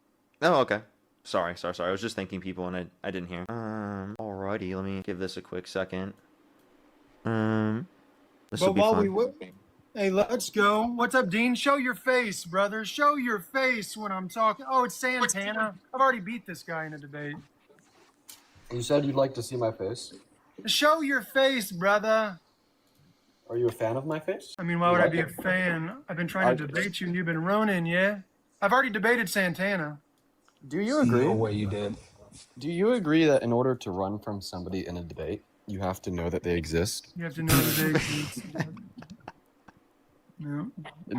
Oh, okay. Sorry. I was just thanking people and I didn't hear. Alrighty, let me give this a quick second. This will be fun. Hey, let's go. What's up, Dean? Show your face, brother. Show your face when I'm talking. Oh, it's Santana. I've already beat this guy in a debate. You said you'd like to see my face. Show your face, brother. Are you a fan of my face? I mean, why would I be a fan? I've been trying to debate you and you've been running, yeah? I've already debated Santana. Do you agree? No way you did. Do you agree that in order to run from somebody in a debate, you have to know that they exist? You have to know that they exist. No.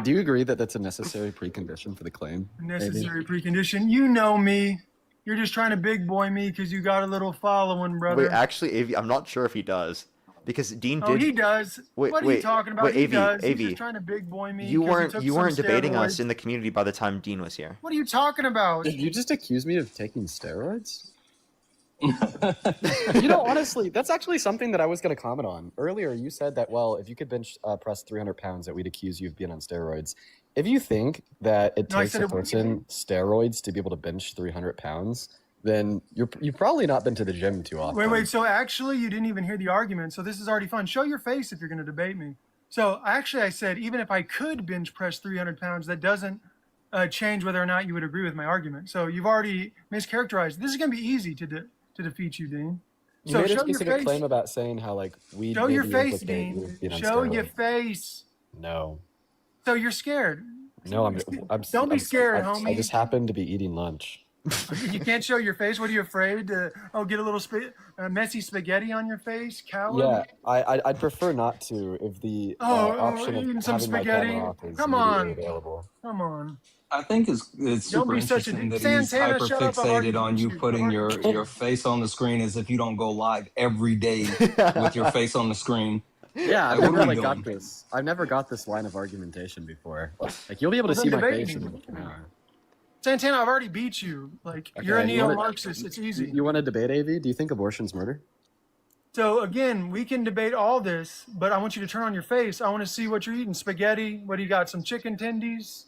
Do you agree that that's a necessary precondition for the claim? Necessary precondition. You know me. You're just trying to big boy me because you got a little following, brother. Wait, actually, AV, I'm not sure if he does. Because Dean did. Oh, he does. What are you talking about? He does. He's just trying to big boy me. You weren't debating us in the community by the time Dean was here. What are you talking about? Did you just accuse me of taking steroids? You know, honestly, that's actually something that I was going to comment on. Earlier, you said that, well, if you could bench press 300 pounds, that we'd accuse you of being on steroids. If you think that it takes a person steroids to be able to bench 300 pounds, then you've probably not been to the gym too often. Wait. So actually, you didn't even hear the argument. So this is already fun. Show your face if you're going to debate me. So actually, I said even if I could bench press 300 pounds, that doesn't change whether or not you would agree with my argument. So you've already mischaracterized. This is going to be easy to defeat you, Dean. You made a specific claim about saying how like we. Show your face, Dean. Show your face. No. So you're scared. No, I'm Don't be scared, homie. I just happened to be eating lunch. You can't show your face. What are you afraid to? Oh, get a little messy spaghetti on your face, coward. Yeah, I'd prefer not to if the option of eating some having spaghetti. my camera off is Come on, available. come on. I think it's super interesting that he's hyper fixated on you putting your face on the screen as if you don't go live every day with your face on the screen. Yeah, I've never got this. I've never got this line of argumentation before. Like you'll be able to see my face in an hour. Santana, I've already beat you. Like, okay, you're a neo-Marxist. It's easy. You want to debate, AV? Do you think abortion's murder? You want to debate me? Do you think abortion's murder? Show your face if you're going to debate me. So actually, I said even if I could bench press 300 pounds, that doesn't change whether or not you would agree with my argument. So you've already So again, we can debate all this, but I want you to turn on your face. I want to see what you're eating. Spaghetti. What do you got? Some chicken tendies?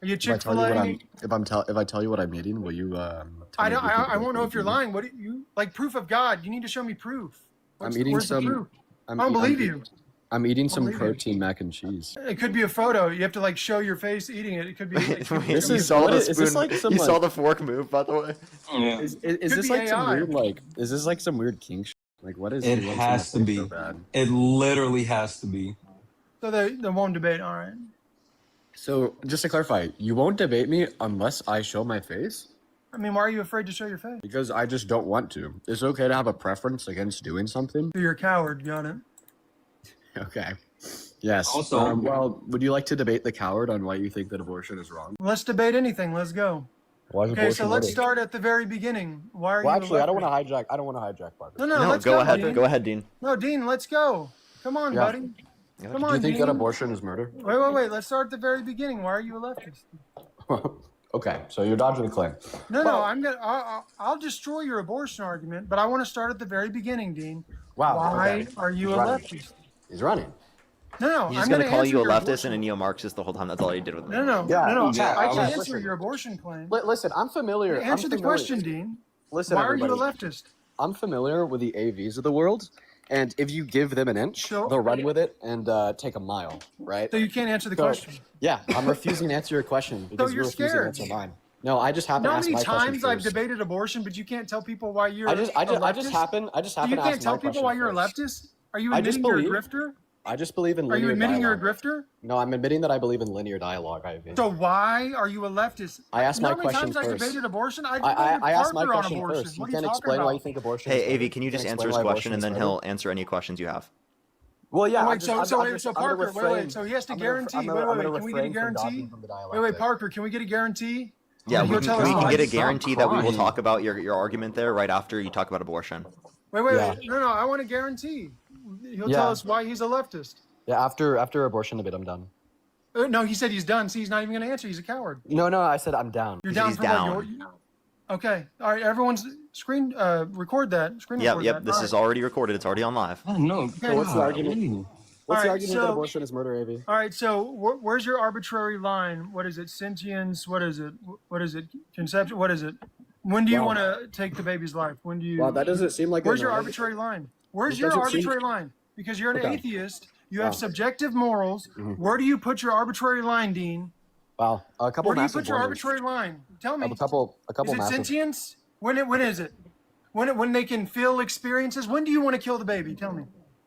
Are you Chick-fil-A? If I tell you what I'm eating, will you? I won't know if you're lying. What do you like? Proof of God. You need to show me proof. I'm eating some. Proof? I don't believe you. I'm eating some protein mac and cheese. It could be a photo. You have to like show your face eating it. It could be. Wait, you saw the spoon. You saw the fork move, by the way. Yeah. Is this like some weird like? Is this like some weird kink? Like what is? It has to be. So it literally has to be. So they won't debate. All right. So just to clarify, you won't debate me unless I show my face? I mean, why are you afraid to show your face? Because I just don't want to. It's okay to have a preference against doing something. You're a coward. Got it. Okay. Yes. Also, well, would you like to debate the coward on why you think that abortion is wrong? Let's debate anything. Let's go. Why is Okay, so let's start at the very beginning. Why are you? Well, actually, I don't want to hijack. I don't want to hijack Parker. No, No, let's go ahead. Dean. Go ahead, Dean. No, Dean, let's go. Come on, Yeah. buddy. Come on, Do you think Dean. that abortion is murder? Wait. Let's start at the very beginning. Why are you a leftist? Okay, so you're dodging the claim. No, I'll destroy your abortion argument, but I want to start at the very beginning, Dean. Wow. Why are you He's a running. leftist? He's running. No, He's just I'm gonna call you a your leftist abortion. and a neo-Marxist the whole time. That's all he did with me. No. Yeah, I can answer listen. your abortion claim. Listen, I'm familiar. Answer the question, Dean. Listen, Why are you a everybody. leftist? I'm familiar with the AVs of the world, and if you give them an inch, So- they'll run with it and take a mile, right? So you can't answer the So, question. Yeah, I'm refusing to answer your question because you're you're refusing scared. to answer mine. No, I just happen You know to how ask many my question times I've first. debated abortion, but you can't tell people why you're I just a leftist? happen So you to can't ask tell my people question why you're a first. leftist? Are you I just admitting you're a believe- grifter? I just believe in Are linear you admitting dialogue. you're a grifter? No, I'm admitting that I believe in linear dialogue, Ivy. So why are you a leftist? I asked You know my how many question times I first. debated abortion? I I asked my Parker on question abortion. first. You What are can't you talking explain about? why you think abortion Hey, is murder. Avi, can you just Can't answer his explain why question and then abortion is he'll murder? answer any questions you have? Well, yeah. Oh, I'm wait, just- so I'm Parker, gonna wait, refrain- so he has to I'm gonna- guarantee. I'm gonna Wait, can we get a refrain from dodging guarantee? from the Wait, dialectic. Parker, can we get a guarantee? Yeah, You'll we tell can, us we can why. get a Stop guarantee that we will crying. talk about your argument there right after you talk about abortion. Wait, Yeah. no, I want a guarantee. He'll Yeah. tell us why he's a leftist. Yeah, after abortion debate, I'm done. No, he said he's done. See, he's not even going to answer. He's a coward. No, I said I'm down. You're He's down for down. what? Okay. All right. Everyone's record that. Screen Yep, record yep. that. This All is right. already recorded. It's already on live. Oh, no. Okay, what's the argument? What's All the right, argument that so- abortion is murder, Avi? All right. So where's your arbitrary line? What is it? Sentience? What is it? What is it? Conception? What is it? When do you Wow. want to take the baby's life? When do you? Wow, that doesn't seem like Where's an your argument. arbitrary line? Where's It your doesn't seem- arbitrary line? Because you're an Okay. atheist. You have Wow. subjective morals. Mhm. Where do you put your arbiary line, Dean? Wow, a couple Where do you massive put your blunders. arbitrary line? Tell me. A couple Is it massive. sentience? When is it? When they can feel experiences? When do you want to kill the baby? Tell me.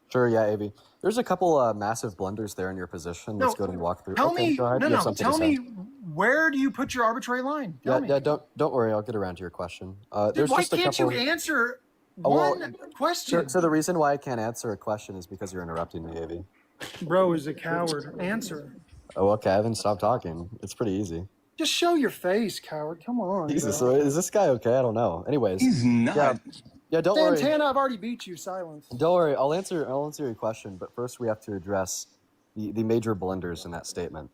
Sure, yeah, Avi. There's a couple massive blunders there in your position. Let's No, go ahead and walk through. Tell Okay, me. go ahead. No, You have no. something Tell to say. me. Where do you put your arbitrary line? Tell me. Yeah, don't worry. I'll get around to your question. Dude, There's why just a can't couple. you answer Oh, well, one question? So the reason why I can't answer a question is because you're interrupting me, Avi. Bro is a coward. Answer. Oh, okay, then stop talking. It's pretty easy. Just show your face, coward. Come on. Jesus, bro. so is this guy okay? I don't know. Anyways, He's not. yeah, don't worry. Santana, I've already beat you. Silence. Don't worry. I'll answer your question, but first we have to address the major blunders in that statement.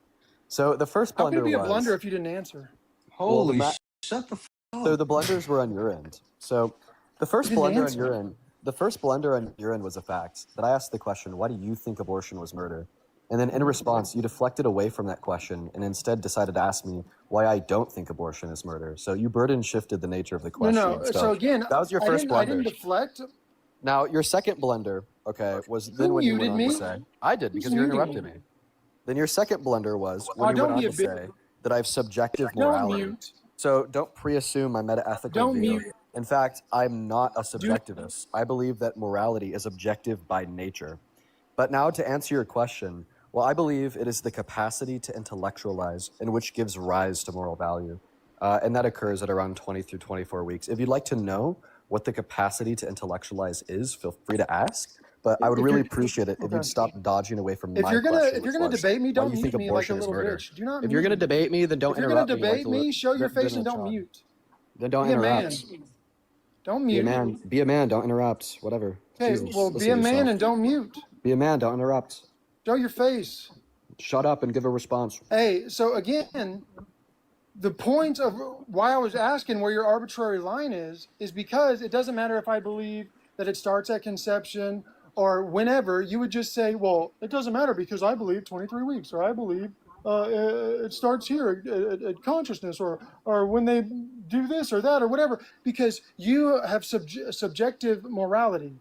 So the first How could blunder it be a was blunder if you didn't answer? Holy ma- shut the f up. so the blunders were on your end. So the first You didn't blunder on answer. your end. The first blunder on your end was a fact that I asked the question, "Why do you think abortion was murder?" And then in response, you deflected away from that question and instead decided to ask me why I don't think abortion is murder. So you burden shifted the nature of the question. No. So again, that was your first I didn't blunder. deflect. Now, your second blunder, okay, was then when you went muted on me? to say, I did, because you muted interrupted me. Then your second blunder was when Oh, you don't went on be a to big- say that I have subjective Don't morality. mute. So don't pre-assume my meta-ethical Don't view. mute. In fact, I'm not a subjectivist. I believe that morality is objective by nature. But now to answer your question, well, I believe it is the capacity to intellectualize and which gives rise to moral value. And that occurs at around 20 through 24 weeks. If you'd like to know what the capacity to intellectualize is, feel free to ask. But I would If really you're- appreciate it if okay. you'd stop dodging away from If my you're gonna question, if you're which gonna was, debate me, why don't do you mute think me like a abortion is little murder? bitch. Do not. If you're mute gonna me. debate me, then don't If you're gonna interrupt me. debate like a me, show your then face and a don't child. mute. Then don't Be a man. interrupt. Don't Be a mute. man. Be a man. Don't interrupt. Whatever. Okay, Jesus, well, listen be to a man yourself. and don't mute. Be a man. Don't interrupt. Show your face. Shut up and give a response. Hey, so again, the point of why I was asking where your arbitrary line is because it doesn't matter if I believe that it starts at conception or whenever, you would just say, well, it doesn't matter because I believe 23 weeks, or I believe it starts here at consciousness, or when they do this or that or whatever, because you have subjective morality.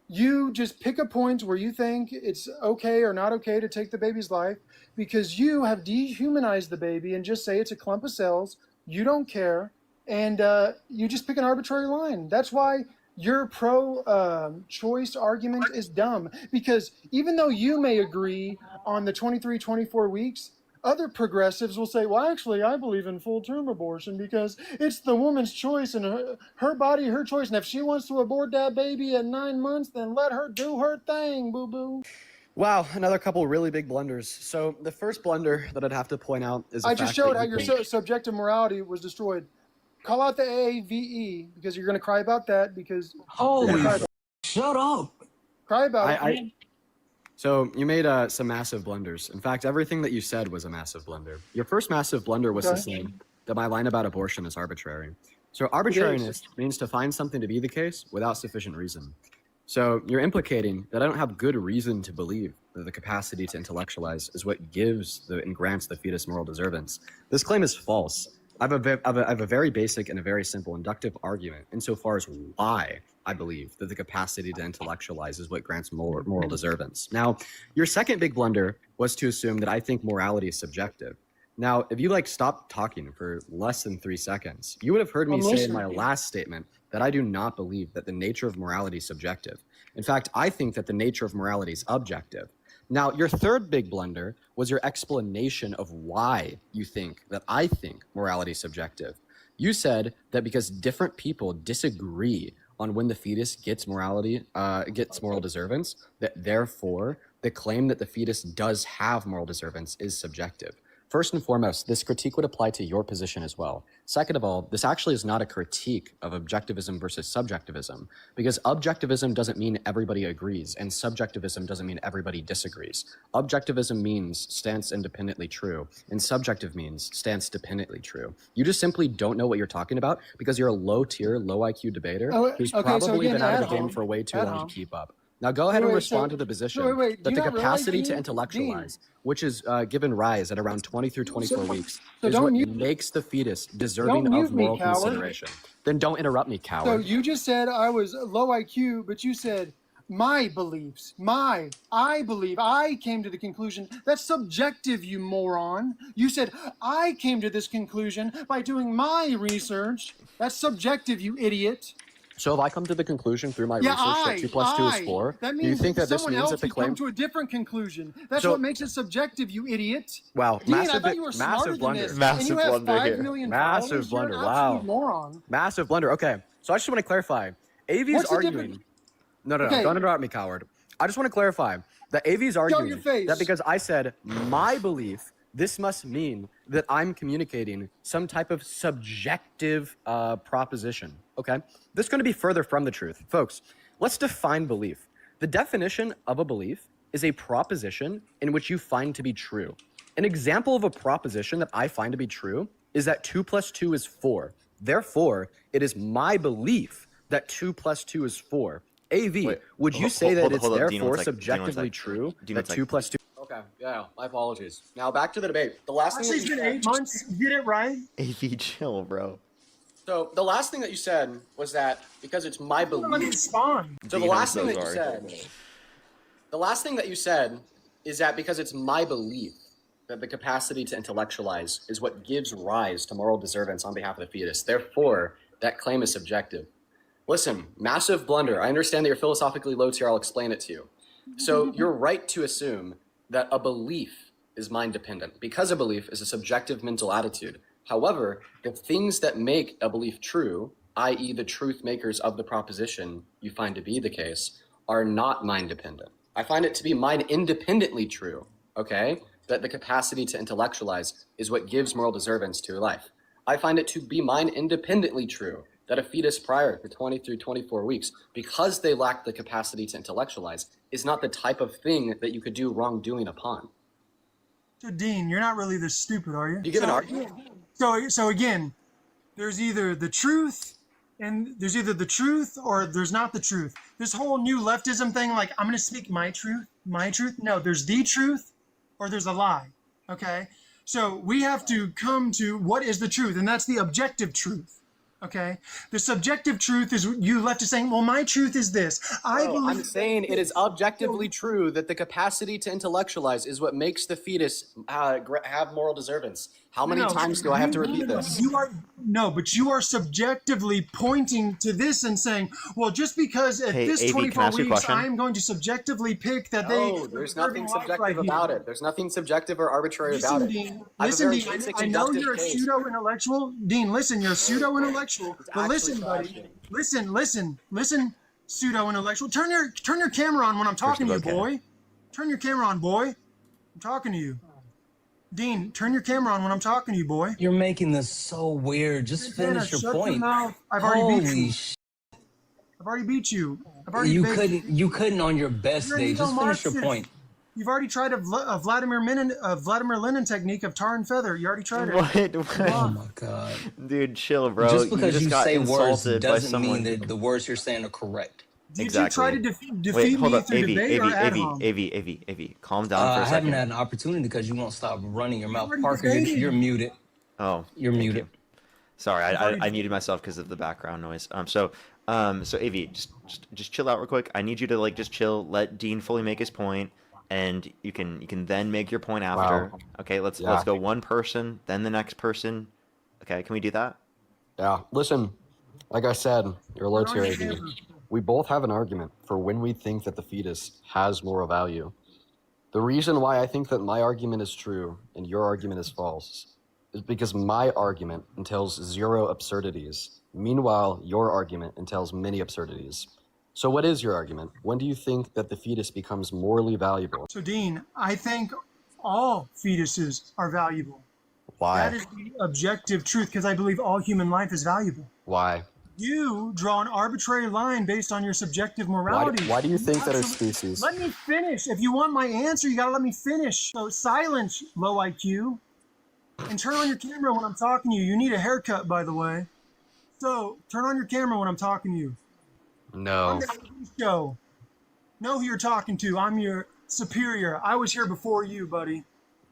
You just pick a point where you think it's okay or not okay to take the baby's life because you have dehumanized the baby and just say it's a clump of cells. You don't care, and you just pick an arbitrary line. That's why your pro-choice argument is dumb, because even though you may agree on the 23, 24 weeks, other progressives will say, well, actually, I believe in full-term abortion because it's the woman's choice and her body, her choice. And if she wants to abort that baby at 9 months, then let her do her thing, boo-boo. Wow, another couple really big blunders. So the first blunder that I'd have to point out is I just showed how your subjective morality was destroyed. Call out the AAVE because you're going to cry about that because... Holy shut up. Cry about it. So you made some massive blunders. In fact, everything that you said was a massive blunder. Your first massive blunder was to say that my line about abortion is arbitrary. So arbitrariness means to find something to be the case without sufficient reason. So you're implicating that I don't have good reason to believe that the capacity to intellectualize is what gives and grants the fetus moral deservance. This claim is false. I have a very basic and a very simple inductive argument insofar as why I believe that the capacity to intellectualize is what grants moral deservance. Now, your second big blunder was to assume that I think morality is subjective. Now, if you stop talking for less than 3 seconds, you would have heard me say in my last statement that I do not believe that the nature of morality is subjective. In fact, I think that the nature of morality is objective. Now, your third big blunder was your explanation of why you think that I think morality is subjective. You said that because different people disagree on when the fetus gets moral deservance, that therefore the claim that the fetus does have moral deservance is subjective. First and foremost, this critique would apply to your position as well. Second of all, this actually is not a critique of objectivism versus subjectivism, because objectivism doesn't mean everybody agrees, and subjectivism doesn't mean everybody disagrees. Objectivism means stance independently true, and subjective means stance dependently true. You just simply don't know what you're talking about because you're a low-tier, low-IQ debater who's probably been out of the game for way too long to keep up. Now go ahead and respond to the position that the capacity to intellectualize, which is given rise at around 20 through 24 weeks, is what makes the fetus deserving of moral consideration. Then don't interrupt me, coward. So you just said I was low IQ, but you said my beliefs, I believe, I came to the conclusion. That's subjective, you moron. You said I came to this conclusion by doing my research. That's subjective, you idiot. So if I come to the conclusion through my research that 2 plus 2 is 4, that means do you think that this someone means else that the could claim... come to a different conclusion. That's what makes it subjective, you idiot. Wow, Dean, I thought you were smarter than this. Massive and you have blunder 5 million Massive followers. blunder, You're an wow. absolute moron. Massive blunder. Okay, so I just want to clarify. AV is arguing... No, don't interrupt me, coward. I just want to clarify that AV is arguing that because I said my belief, this must mean that I'm communicating some type of subjective proposition, okay? This is going to be further from the truth. Folks, let's define belief. The definition of a belief is a proposition in which you find to be true. An example of a proposition that I find to be true is that 2 plus 2 is 4. Therefore, it is my belief that 2 plus 2 is 4. AV, would you say that it's therefore subjectively true that 2 plus 2... Okay, yeah, my apologies. Now back to the debate. The last thing It's been 8 months. Get it right. AV, chill, bro. So the last thing that you said was that because it's my belief. Spawn. So the last thing that you said, the last thing that you said is that because it's my belief that the capacity to intellectualize is what gives rise to moral deservance on behalf of the fetus. Therefore, that claim is subjective. Listen, massive blunder. I understand that you're philosophically low tier. I'll explain it to you. So you're right to assume that a belief is mind dependent because a belief is a subjective mental attitude. However, the things that make a belief true, i.e. the truth makers of the proposition you find to be the case, are not mind dependent. I find it to be mind independently true, okay? That the capacity to intellectualize is what gives moral deservance to life. I find it to be mind independently true that a fetus prior to 20 through 24 weeks, because they lack the capacity to intellectualize, is not the type of thing that you could do wrongdoing upon. So Dean, you're not really this stupid, are you? Do you give an argument? So again, there's either the truth And there's either the truth or there's not the truth. This whole new leftism thing, like, I'm going to speak my truth. No, there's the truth or there's a lie. Okay? So we have to come to what is the truth, and that's the objective truth. Okay? The subjective truth is you left to saying, well, my truth is this. I'm saying it is objectively true that the capacity to intellectualize is what makes the fetus have moral deservance. How many times do I have to repeat this? But you are subjectively pointing to this and saying, well, just because at this AV, 24 weeks, I'm going to subjectively pick that No, there's nothing subjective about it. There's nothing subjective or arbitrary about it. Dean, listen, Dean, I know you're a pseudo-intellectual. Dean, listen, you're a pseudo-intellectual. But listen, buddy. Listen, pseudo-intellectual. Turn your camera on when I'm talking to you, boy. Turn your camera on, boy. I'm talking to you. Dean, turn your camera on when I'm talking to you, boy. You're making this so weird. Just finish your point. I've already beat you. I've already beat you. You couldn't on your best day. Just finish your point. You've already tried a Vladimir Lenin technique of tar and feather. You already tried it. What? Oh my god, dude, chill, bro. Just because you got say words insulted doesn't mean that the words you're saying are correct. Did you try to defeat me through debate or ad hom? AV, calm down for a I second. haven't had an opportunity because you won't stop running your mouth. Parker, you're muted. Oh, you're muted. Sorry, I muted myself because of the background noise. So AV, just chill out real quick. I need you to just chill. Let Dean fully make his point, and you can then make your point after. Wow. Okay, let's go one person, then the next person. Okay, can we do that? Yeah. Listen, like I said, your alerts here, AV. We both have an argument for when we think that the fetus has moral value. The reason why I think that my argument is true and your argument is false is because my argument entails zero absurdities. Meanwhile, your argument entails many absurdities. So what is your argument? When do you think that the fetus becomes morally valuable? So Dean, I think all fetuses are valuable. Why? That is the objective truth, because I believe all human life is valuable. Why? You draw an arbitrary line based on your subjective morality. Why do you think that our species? Let me finish. If you want my answer, you gotta let me finish. So silence, low IQ, and turn on your camera when I'm talking to you. You need a haircut, by the way. So turn on your camera when I'm talking to you. No. I'm the AV show. Know who you're talking to. I'm your superior. I was here before you, buddy.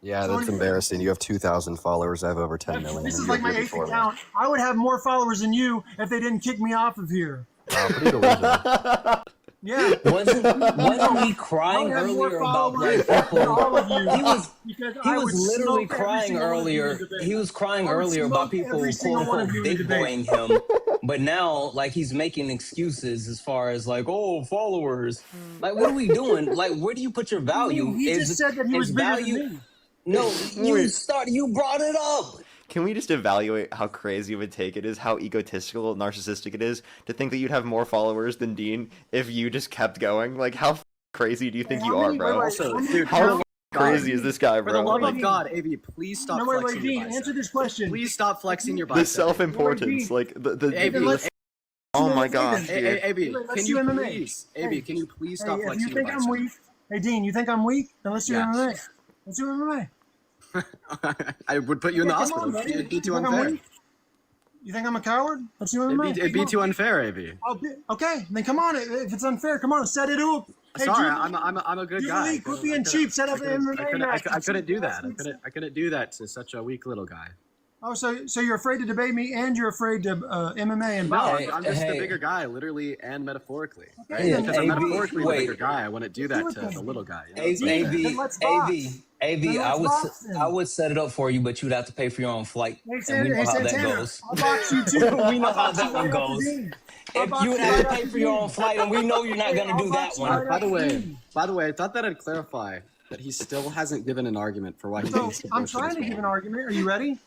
Yeah, that's embarrassing. You have 2,000 followers. I have over 10 million. This is like my 8th account. I would have more followers than you if they didn't kick me off of here. Wow, pretty delusional. Yeah. Wasn't he crying earlier about black people? He was literally crying earlier. He was crying earlier about people quote unquote big boying him. But now, he's making excuses as far as followers. What are we doing? Where do you put your value? He just said that he was bigger than me. No, you brought it up. Can we just evaluate how crazy of a take it is, how egotistical, narcissistic it is to think that you'd have more followers than Dean if you just kept going? How crazy do you think you are, bro? How crazy is this guy, bro? For the love of God, AV, please stop flexing your bicep. Answer this question. Please stop flexing your bicep. The self-importance, AV, oh my gosh, dude. AV, can you please stop flexing your bicep? I'm weak. Hey, Dean, you think I'm weak? Then let's do MMA. Let's do MMA. I would put you in the hospital. It'd be too unfair. You think I'm a coward? Let's do MMA. It'd be too unfair, AV. Okay, then come on. If it's unfair, come on, set it up. Hey, sorry, I'm a good guy. Quit being cheap. Set up an MMA match. I couldn't do that. I couldn't do that to such a weak little guy. Oh, so you're afraid to debate me and you're afraid to MMA and box? No, I'm just the bigger guy, literally and metaphorically. Okay, Because I'm metaphorically the bigger guy, I wouldn't do that to the little guy. I would set it up for you, but you'd have to pay for your own flight. And we know how that goes. I'll box you too. We know how that one goes. If you would have to pay for your own flight, and we know you're not going to do that one. By the way, I thought that I'd clarify that he still hasn't given an argument for why he thinks I'm trying to give an argument. Are you ready?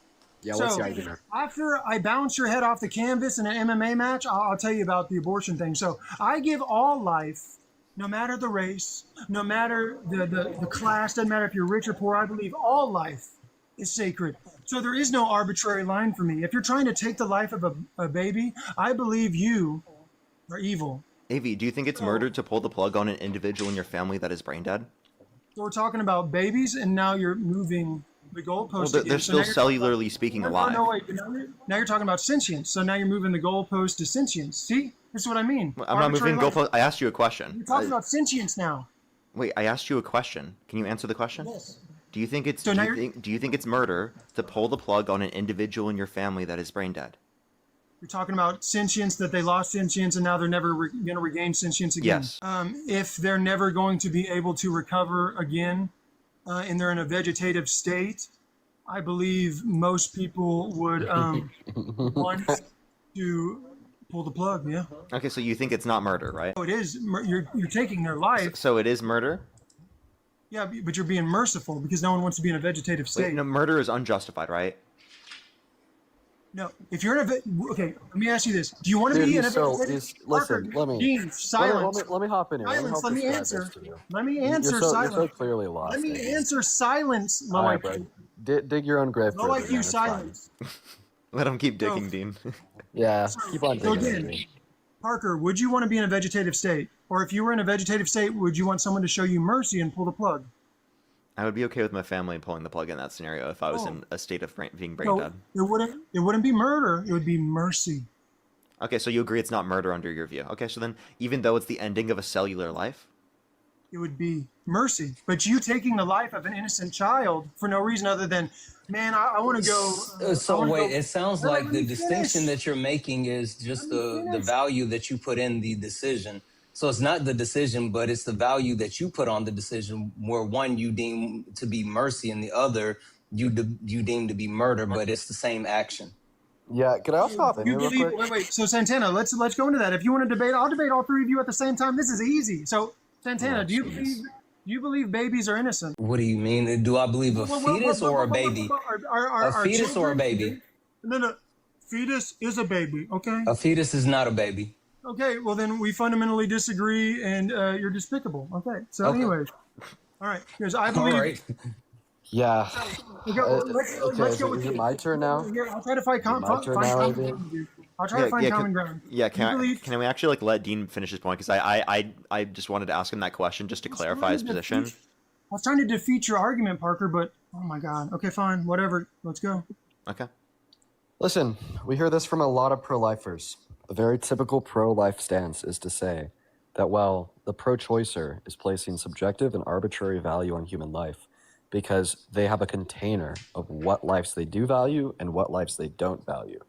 Yeah, what's the argument? After I bounce your head off the canvas in an MMA match, I'll tell you about the abortion thing. So I give all life, no matter the race, no matter the class, doesn't matter if you're rich or poor, I believe all life is sacred. So there is no arbitrary line for me. If you're trying to take the life of a baby, I believe you are evil. AV, do you think it's murder to pull the plug on an individual in your family that is brain dead? So we're talking about babies, and now you're moving the goalpost. Well, again. they're So still now you're cellularly speaking alive. No, wait. Now you're talking about sentience. So now you're moving the goalpost to sentience. See, this is what I mean. I'm not moving Arbitrary life. goalpost. I asked you a question. You're talking about sentience now. Wait, I asked you a question. Can you answer the question? Yes. Do you think it's So now do you think it's murder to pull the plug on an individual in your family that is brain dead? You're talking about sentience, that they lost sentience and now they're never going to regain sentience again. Yes. If they're never going to be able to recover again, and they're in a vegetative state, I believe most people would want to pull the plug. Yeah. Okay, so you think it's not murder, right? So it is. You're taking their life. So it is murder? Yeah, but you're being merciful because no one wants to be in a vegetative state. Wait, no, murder is unjustified, right? No, if you're in a okay, let me ask you this: do you want to be in a vegetative? Listen, let me. Dean, silence. Let me hop in here. Silence. Let me answer. Let me answer. You're Silence. so clearly lost. Let me answer. Silence. Low All right, IQ. bro. Dig your own grave. Low further, man, IQ. it's Silence. Let him keep digging, So- Dean. fine. Yeah, keep on So digging. again, Parker, would you want to be in a vegetative state, or if you were in a vegetative state, would you want someone to show you mercy and pull the plug? I would be okay with my family pulling the plug in that scenario if I was in a state of being brain No, dead. it wouldn't be murder. It would be mercy. Okay, so you agree it's not murder under your view. Okay, so then even though it's the ending of a cellular life, It would be mercy. But you taking the life of an innocent child for no reason other than, man, I want to go. So wait, it sounds No, like let the me distinction finish. that you're making is just Let me the finish. value that you put in the decision. So it's not the decision, but it's the value that you put on the decision, where one you deem to be mercy and the other you deem to be murder, but it's the same action. Yeah, could I also hop in You here real believe? quick? Wait. So Santana, let's go into that. If you want to debate, I'll debate all three of you at the same time. This is easy. So Santana, Oh, do you jeez. believe babies are innocent? What do you mean? Do I believe a fetus or a baby? A fetus or a baby? No. Fetus is a baby. Okay. A fetus is not a baby. Okay. Well, then we fundamentally disagree, and you're despicable. Okay. So, Okay. anyways, all right. Because I All believe. right. Yeah. Okay, let's go with is it you. my turn now? Here, I'll try to find my turn find now, common Adrian? ground with you. I'll try to find common ground. Yeah, You can believe- we actually let Dean finish his point? Because I just wanted to ask him that question just to clarify his position. I was trying to defeat your argument, Parker, but oh my God. Okay, fine, whatever. Let's go. Okay. Listen, we hear this from a lot of pro-lifers. A very typical pro-life stance is to say that, well, the pro-choicer is placing subjective and arbitrary value on human life because they have a container of what lives they do value and what lives they don't value.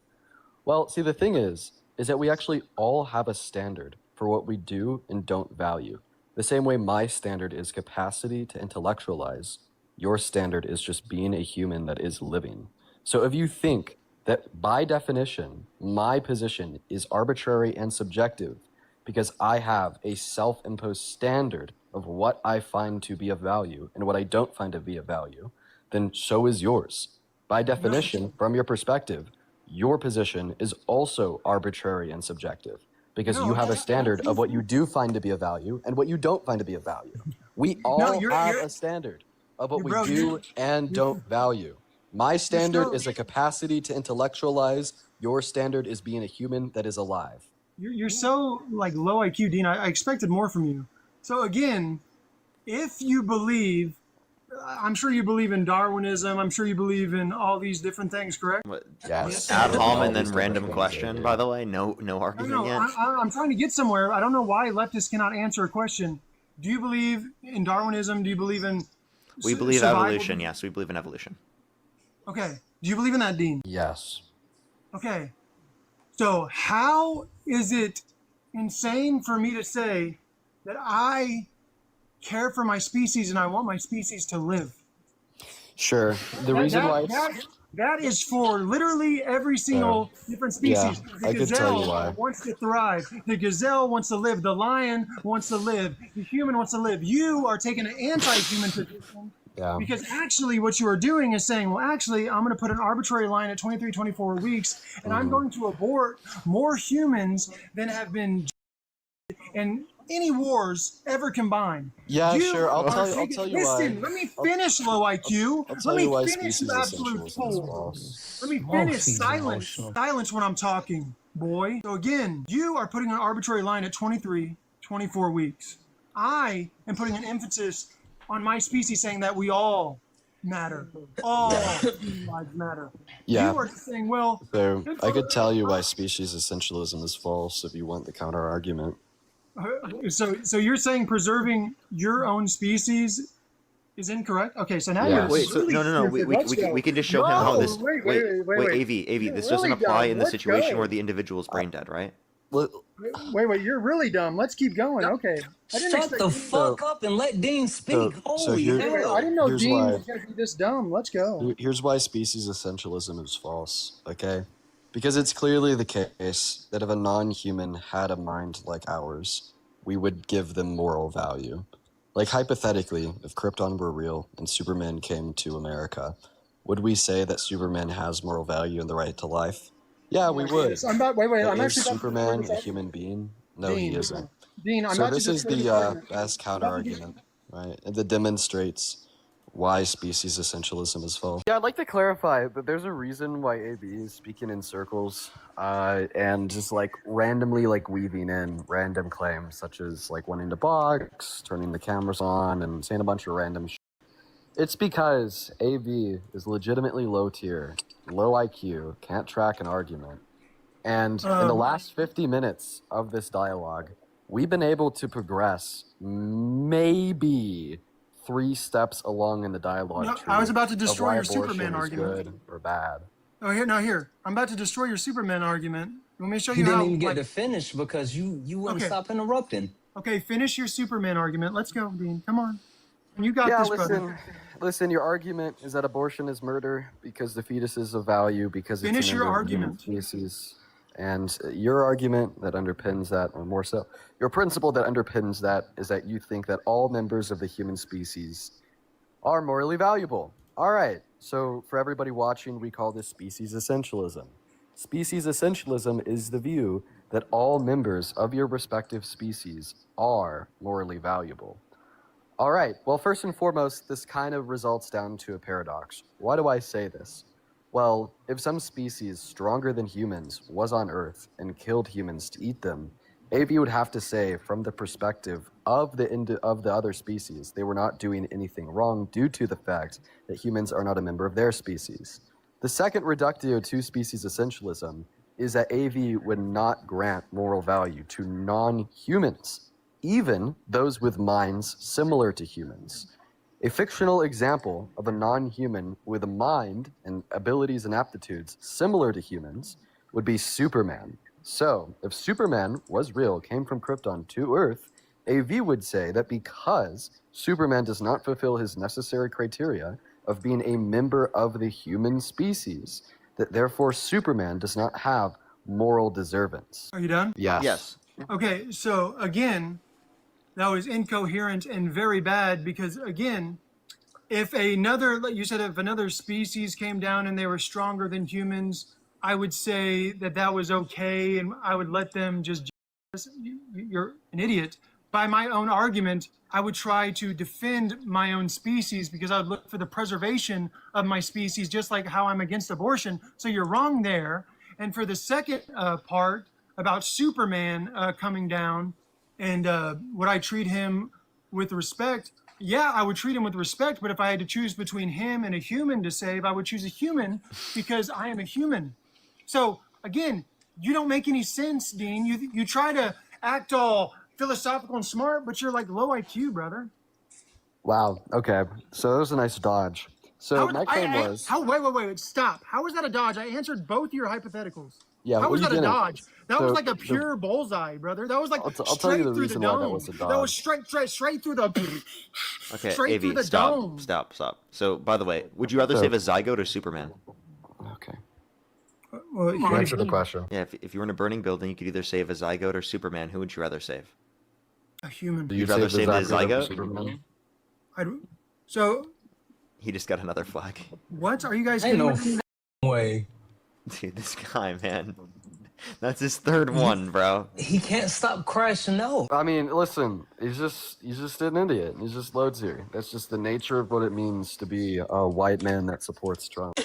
Well, see, the thing is that we actually all have a standard for what we do and don't value. The same way my standard is capacity to intellectualize, your standard is just being a human that is living. So if you think that by definition, my position is arbitrary and subjective because I have a self-imposed standard of what I find to be of value and what I don't find to be of value, then so is yours. By definition, from your perspective, your position is also arbitrary and subjective because you have a standard of what you do find to be of value and what you don't find to be of value. We all have a standard of what we do and don't value. My standard is a capacity to intellectualize. Your standard is being a human that is alive. You're so like low IQ, Dean. I expected more from you. So again, if you believe, I'm sure you believe in Darwinism. I'm sure you believe in all these different things, correct? Yes. Ad hom All and then these random different question, things, by the way. No argument No, yet. I'm trying to get somewhere. I don't know why leftists cannot answer a question. Do you believe in Darwinism? Do you believe in We believe survival? evolution. Yes, we believe in evolution. Okay. Do you believe in that, Dean? Yes. Okay. So how is it insane for me to say that I care for my species and I want my species to live? Sure. The reason why that is for literally every single different species. I could tell you why. Wants to thrive. The gazelle wants to live. The lion wants to live. The human wants to live. You are taking an anti-human position. Yeah. Because actually what you are doing is saying, well, actually, I'm going to put an arbitrary line at 23, 24 weeks, and I'm going to abort more humans than have been in any wars ever combined. Yeah, You sure. I'll are tell you taking- why. Listen, let me finish, low IQ. I'll tell Let you me why finish, species you absolute essentialism is fool. false. Let me finish. Silence. Silence when I'm talking, boy. So again, you are putting an arbitrary line at 23, 24 weeks. I am putting an emphasis on my species saying that we all matter. All lives matter. Yeah. You are saying, well, So I could tell you why species essentialism is false if you want the counter argument. so you're saying preserving your own species is incorrect? Okay, so now Yeah. you're Wait, so really no. We can just show him how this. Wait, AV. This doesn't apply in the situation where the individual's brain dead, right? Well, Wait, you're really dumb. Let's keep going. Okay. Shut the fuck up and let Dean speak. Holy hell. I didn't know Here's Dean why. was going to be this dumb. Let's go. Here's why species essentialism is false, okay? Because it's clearly the case that if a non-human had a mind like ours, we would give them moral value. Like, hypothetically, if Krypton were real and Superman came to America, would we say that Superman has moral value and the right to life? Yeah, we would. Yes, I'm about, wait, But I'm is actually Superman a human being? No, Dean, he isn't. Dean, I'm So about to this is destroy this the argument. best counter-argument, right? And that demonstrates why species essentialism is false. Yeah, I'd like to clarify that there's a reason why AB is speaking in circles and just like randomly like weaving in random claims such as like wanting to box, turning the cameras on, and saying a bunch of random shit. It's because AB is legitimately low tier, low IQ, can't track an argument. And in the last 50 minutes of this dialogue, we've been able to progress maybe 3 steps along in the dialogue. No, tree I was about to of destroy why your abortion Superman is argument. Good or bad. Oh, here. I'm about to destroy your Superman argument. You want me to show You you didn't how? even get to finish because you wouldn't Okay. stop interrupting. Okay, finish your Superman argument. Let's go, Dean. Come on. You got this, brother. Listen, your argument is that abortion is murder because the fetus is of value because it's Finish an your member of the human argument. species. And your argument that underpins that, or more so, your principle that underpins that is that you think that all members of the human species are morally valuable. All right, so for everybody watching, we call this species essentialism. Species essentialism is the view that all members of your respective species are morally valuable. All right, well, first and foremost, this kind of results down to a paradox. Why do I say this? Well, if some species stronger than humans was on Earth and killed humans to eat them, AV would have to say, from the perspective of the other species, they were not doing anything wrong due to the fact that humans are not a member of their species. The second reductio to species essentialism is that AV would not grant moral value to non-humans, even those with minds similar to humans. A fictional example of a non-human with a mind and abilities and aptitudes similar to humans would be Superman. So, if Superman was real, came from Krypton to Earth, AV would say that because Superman does not fulfill his necessary criteria of being a member of the human species, that therefore Superman does not have moral deservance. Are you done? Yes. Okay, so again, that was incoherent and very bad because again, if another species came down and they were stronger than humans, I would say that was okay and I would let them just, you're an idiot. By my own argument, I would try to defend my own species because I would look for the preservation of my species, just like how I'm against abortion. So you're wrong there. And for the second part about Superman coming down and would I treat him with respect? Yeah, I would treat him with respect, but if I had to choose between him and a human to save, I would choose a human because I am a human. So again, you don't make any sense, Dean. You try to act all philosophical and smart, but you're like low IQ, brother. Wow, okay. So that was a nice dodge. So my claim was... Wait, stop. How was that a dodge? I answered both your hypotheticals. Yeah, how was you that a didn't. dodge? That So was like a pure bullseye, brother. That was like I'll tell straight you the through reason the why dome. that was a That was dodge. straight through the Okay, straight through AV, the dome. stop. So, by the way, would you rather So- save a zygote or Superman? Okay. Well, You answer the question. Yeah, if you were in a burning building, you could either save a zygote or Superman. Who would you rather save? a human. Do You'd rather save the zygote over zygote? Superman? So He just got another flag. what are you guys? Ain't no kidding? way. Dude, this guy, man. That's his third one, bro. He can't stop crashing out. I mean, listen, he's just an idiot. He's just low tier. That's just the nature of what it means to be a white man that supports Trump.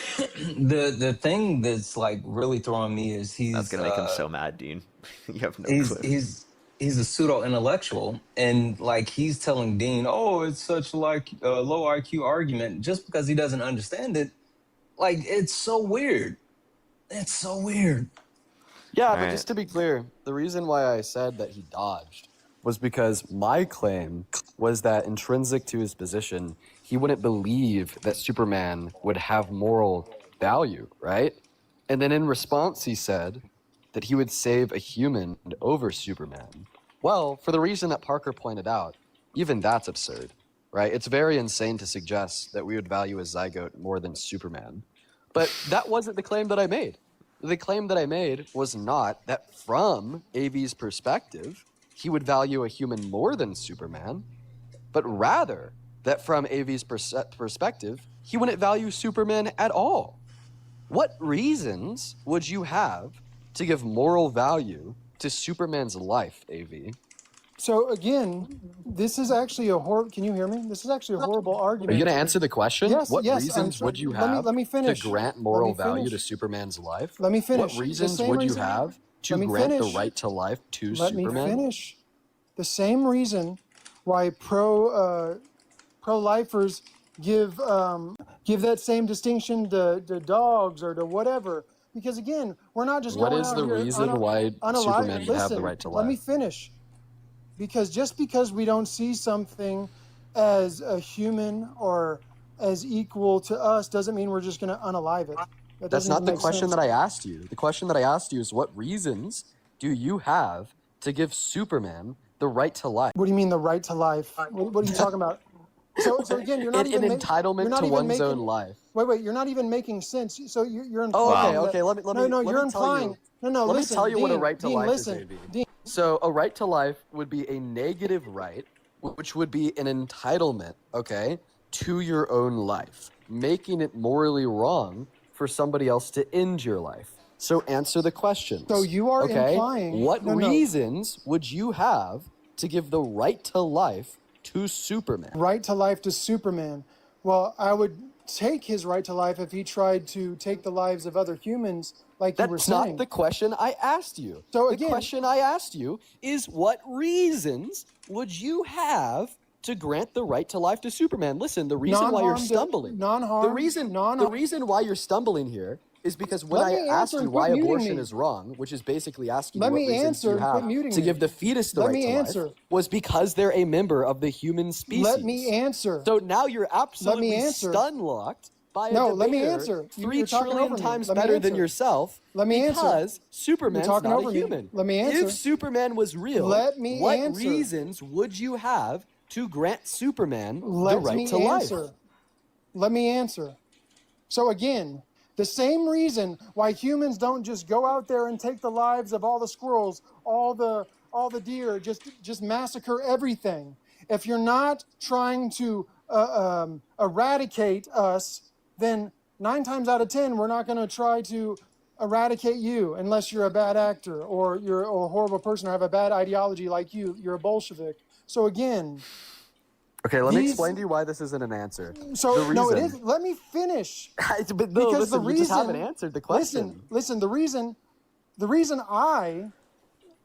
The thing that's like really throwing me is That's gonna make him so mad, Dean. You have no he's clue. he's a pseudo intellectual, and like he's telling Dean, "Oh, it's such like a low IQ argument," just because he doesn't understand it. Like it's so weird. It's so weird. Yeah, All but right. just to be clear, the reason why I said that he dodged was because my claim was that intrinsic to his position, he wouldn't believe that Superman would have moral value, right? And then in response, he said that he would save a human over Superman. Well, for the reason that Parker pointed out, even that's absurd, right? It's very insane to suggest that we would value a zygote more than Superman. But that wasn't the claim that I made. The claim that I made was not that from AV's perspective, he would value a human more than Superman, but rather that from AV's perspective, he wouldn't value Superman at all. What reasons would you have to give moral value to Superman's life, AV? So again, this is actually a can you hear me? This is actually a horrible argument. Are you going to answer the question? Yes, what yes, reasons would you have let me finish. to grant moral value to Superman's life? Let me finish. What reasons would you have to grant the right to life to Superman? Let me finish. The same reason why pro-lifers give that same distinction to dogs or to whatever. Because again, we're not just What going is out the here reason why Superman would have the right to life? Let me finish. Because just because we don't see something as a human or as equal to us doesn't mean we're just going to unalive it. That's not the question that I asked you. The question that I asked you is what reasons do you have to give Superman the right to life? What do you mean the right to life? What are you talking about? So again, you're not an entitlement to one's own life. Wait, you're not even making sense. So you're implying. Oh, okay. Let me. You're implying. No. Let listen, me tell you Dean, what a right to Dean, life listen, is, AV. Dean. So a right to life would be a negative right, which would be an entitlement, okay, to your own life, making it morally wrong for somebody else to end your life. So answer the questions. So you are implying. What reasons would you have to give the right to life to Superman? Right to life to Superman. Well, I would take his right to life if he tried to take the lives of other humans, like you were saying. That's not the question I asked you. So the again, question I asked you is what reasons would you have to grant the right to life to Superman? Listen, the reason why you're stumbling, the reason why you're stumbling here is because when I asked you why abortion is wrong, which is basically asking you what reasons you have to give the fetus the right to life, was because they're a member of the human species. Let me answer. So now you're absolutely stun-locked by a debater let me answer. 3 trillion times better than yourself. Let me answer. Because Superman's not a human. Let me answer. If Superman was real, what reasons would you have to grant Superman the right to life? Let me answer. So again, the same reason why humans don't just go out there and take the lives of all the squirrels, all the deer, just massacre everything. If you're not trying to eradicate us, then 9 times out of 10, we're not going to try to eradicate you unless you're a bad actor or you're a horrible person or have a bad ideology like you. You're a Bolshevik. So again. Okay, let me explain to you why this isn't an answer. So no, it is. Let me finish. But no, because listen, you just haven't answered the question. Listen. The reason I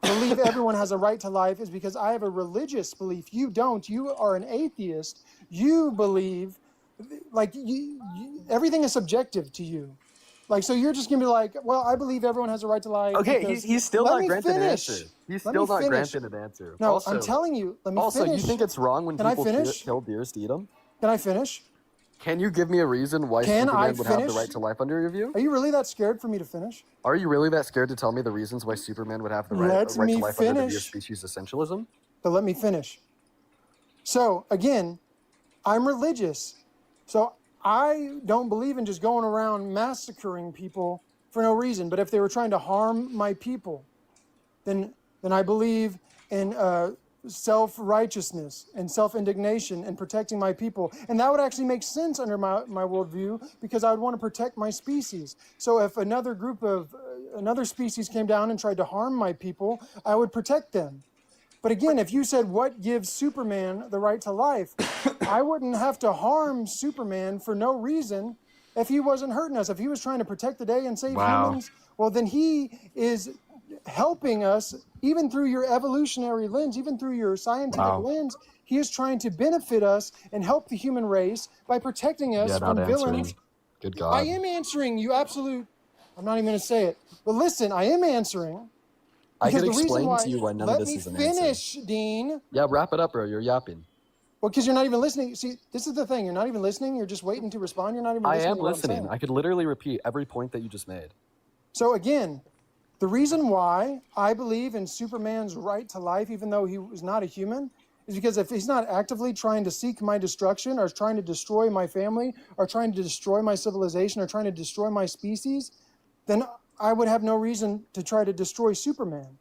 believe everyone has a right to life is because I have a religious belief. You don't. You are an atheist. You believe, like everything is subjective to you. Like, so you're just gonna be like, well, I believe everyone has a right to life. Okay, he's still not granted an answer. He's still not granted an answer. No, I'm telling you. Let me finish. Also, you think it's wrong when people kill deers to eat them? Can I finish? Can you give me a reason why Superman would have the right to life under your view? Are you really that scared for me to finish? Are you really that scared to tell me the reasons why Superman would have the right to life under the deer species essentialism? But let me finish. So, again, I'm religious. So I don't believe in just going around massacring people for no reason. But if they were trying to harm my people, then I believe in self-righteousness and self-indignation and protecting my people. And that would actually make sense under my worldview because I would want to protect my species. So if another species came down and tried to harm my people, I would protect them. But again, if you said what gives Superman the right to life, I wouldn't have to harm Superman for no reason if he wasn't hurting us. If he was trying to protect the day and save humans, well, then he is helping us, even through your evolutionary lens, even through your scientific lens. He is trying to benefit us and help the human race by protecting us from villains. Good God. I am answering, you absolute. I'm not even going to say it. But listen, I am answering. I Because can the reason explain why, to you why none of this is an answer. let me finish, Dean. Yeah, wrap it up, bro. You're yapping. Well, because you're not even listening. See, this is the thing. You're not even listening. You're just waiting to respond. You're not even listening. I am to what I'm listening. saying. I could literally repeat every point that you just made. So again, the reason why I believe in Superman's right to life, even though he was not a human, is because if he's not actively trying to seek my destruction or trying to destroy my family or trying to destroy my civilization or trying to destroy my species, then I would have no reason to try to destroy Superman.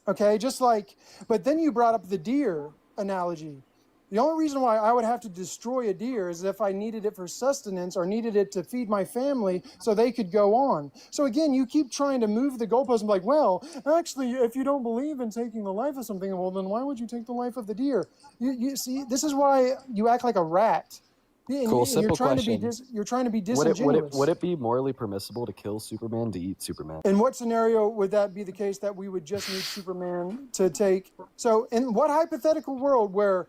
Okay, just like, but then you brought up the deer analogy. The only reason why I would have to destroy a deer is if I needed it for sustenance or needed it to feed my family so they could go on. So again, you keep trying to move the goalpost and be like, well, actually, if you don't believe in taking the life of something, well, then why would you take the life of the deer? You see, this is why you act like a rat. Cool, simple you're question. You're trying to be disingenuous. Would it be morally permissible to kill Superman to eat Superman? In what scenario would that be the case that we would just need Superman to take? So in what hypothetical world where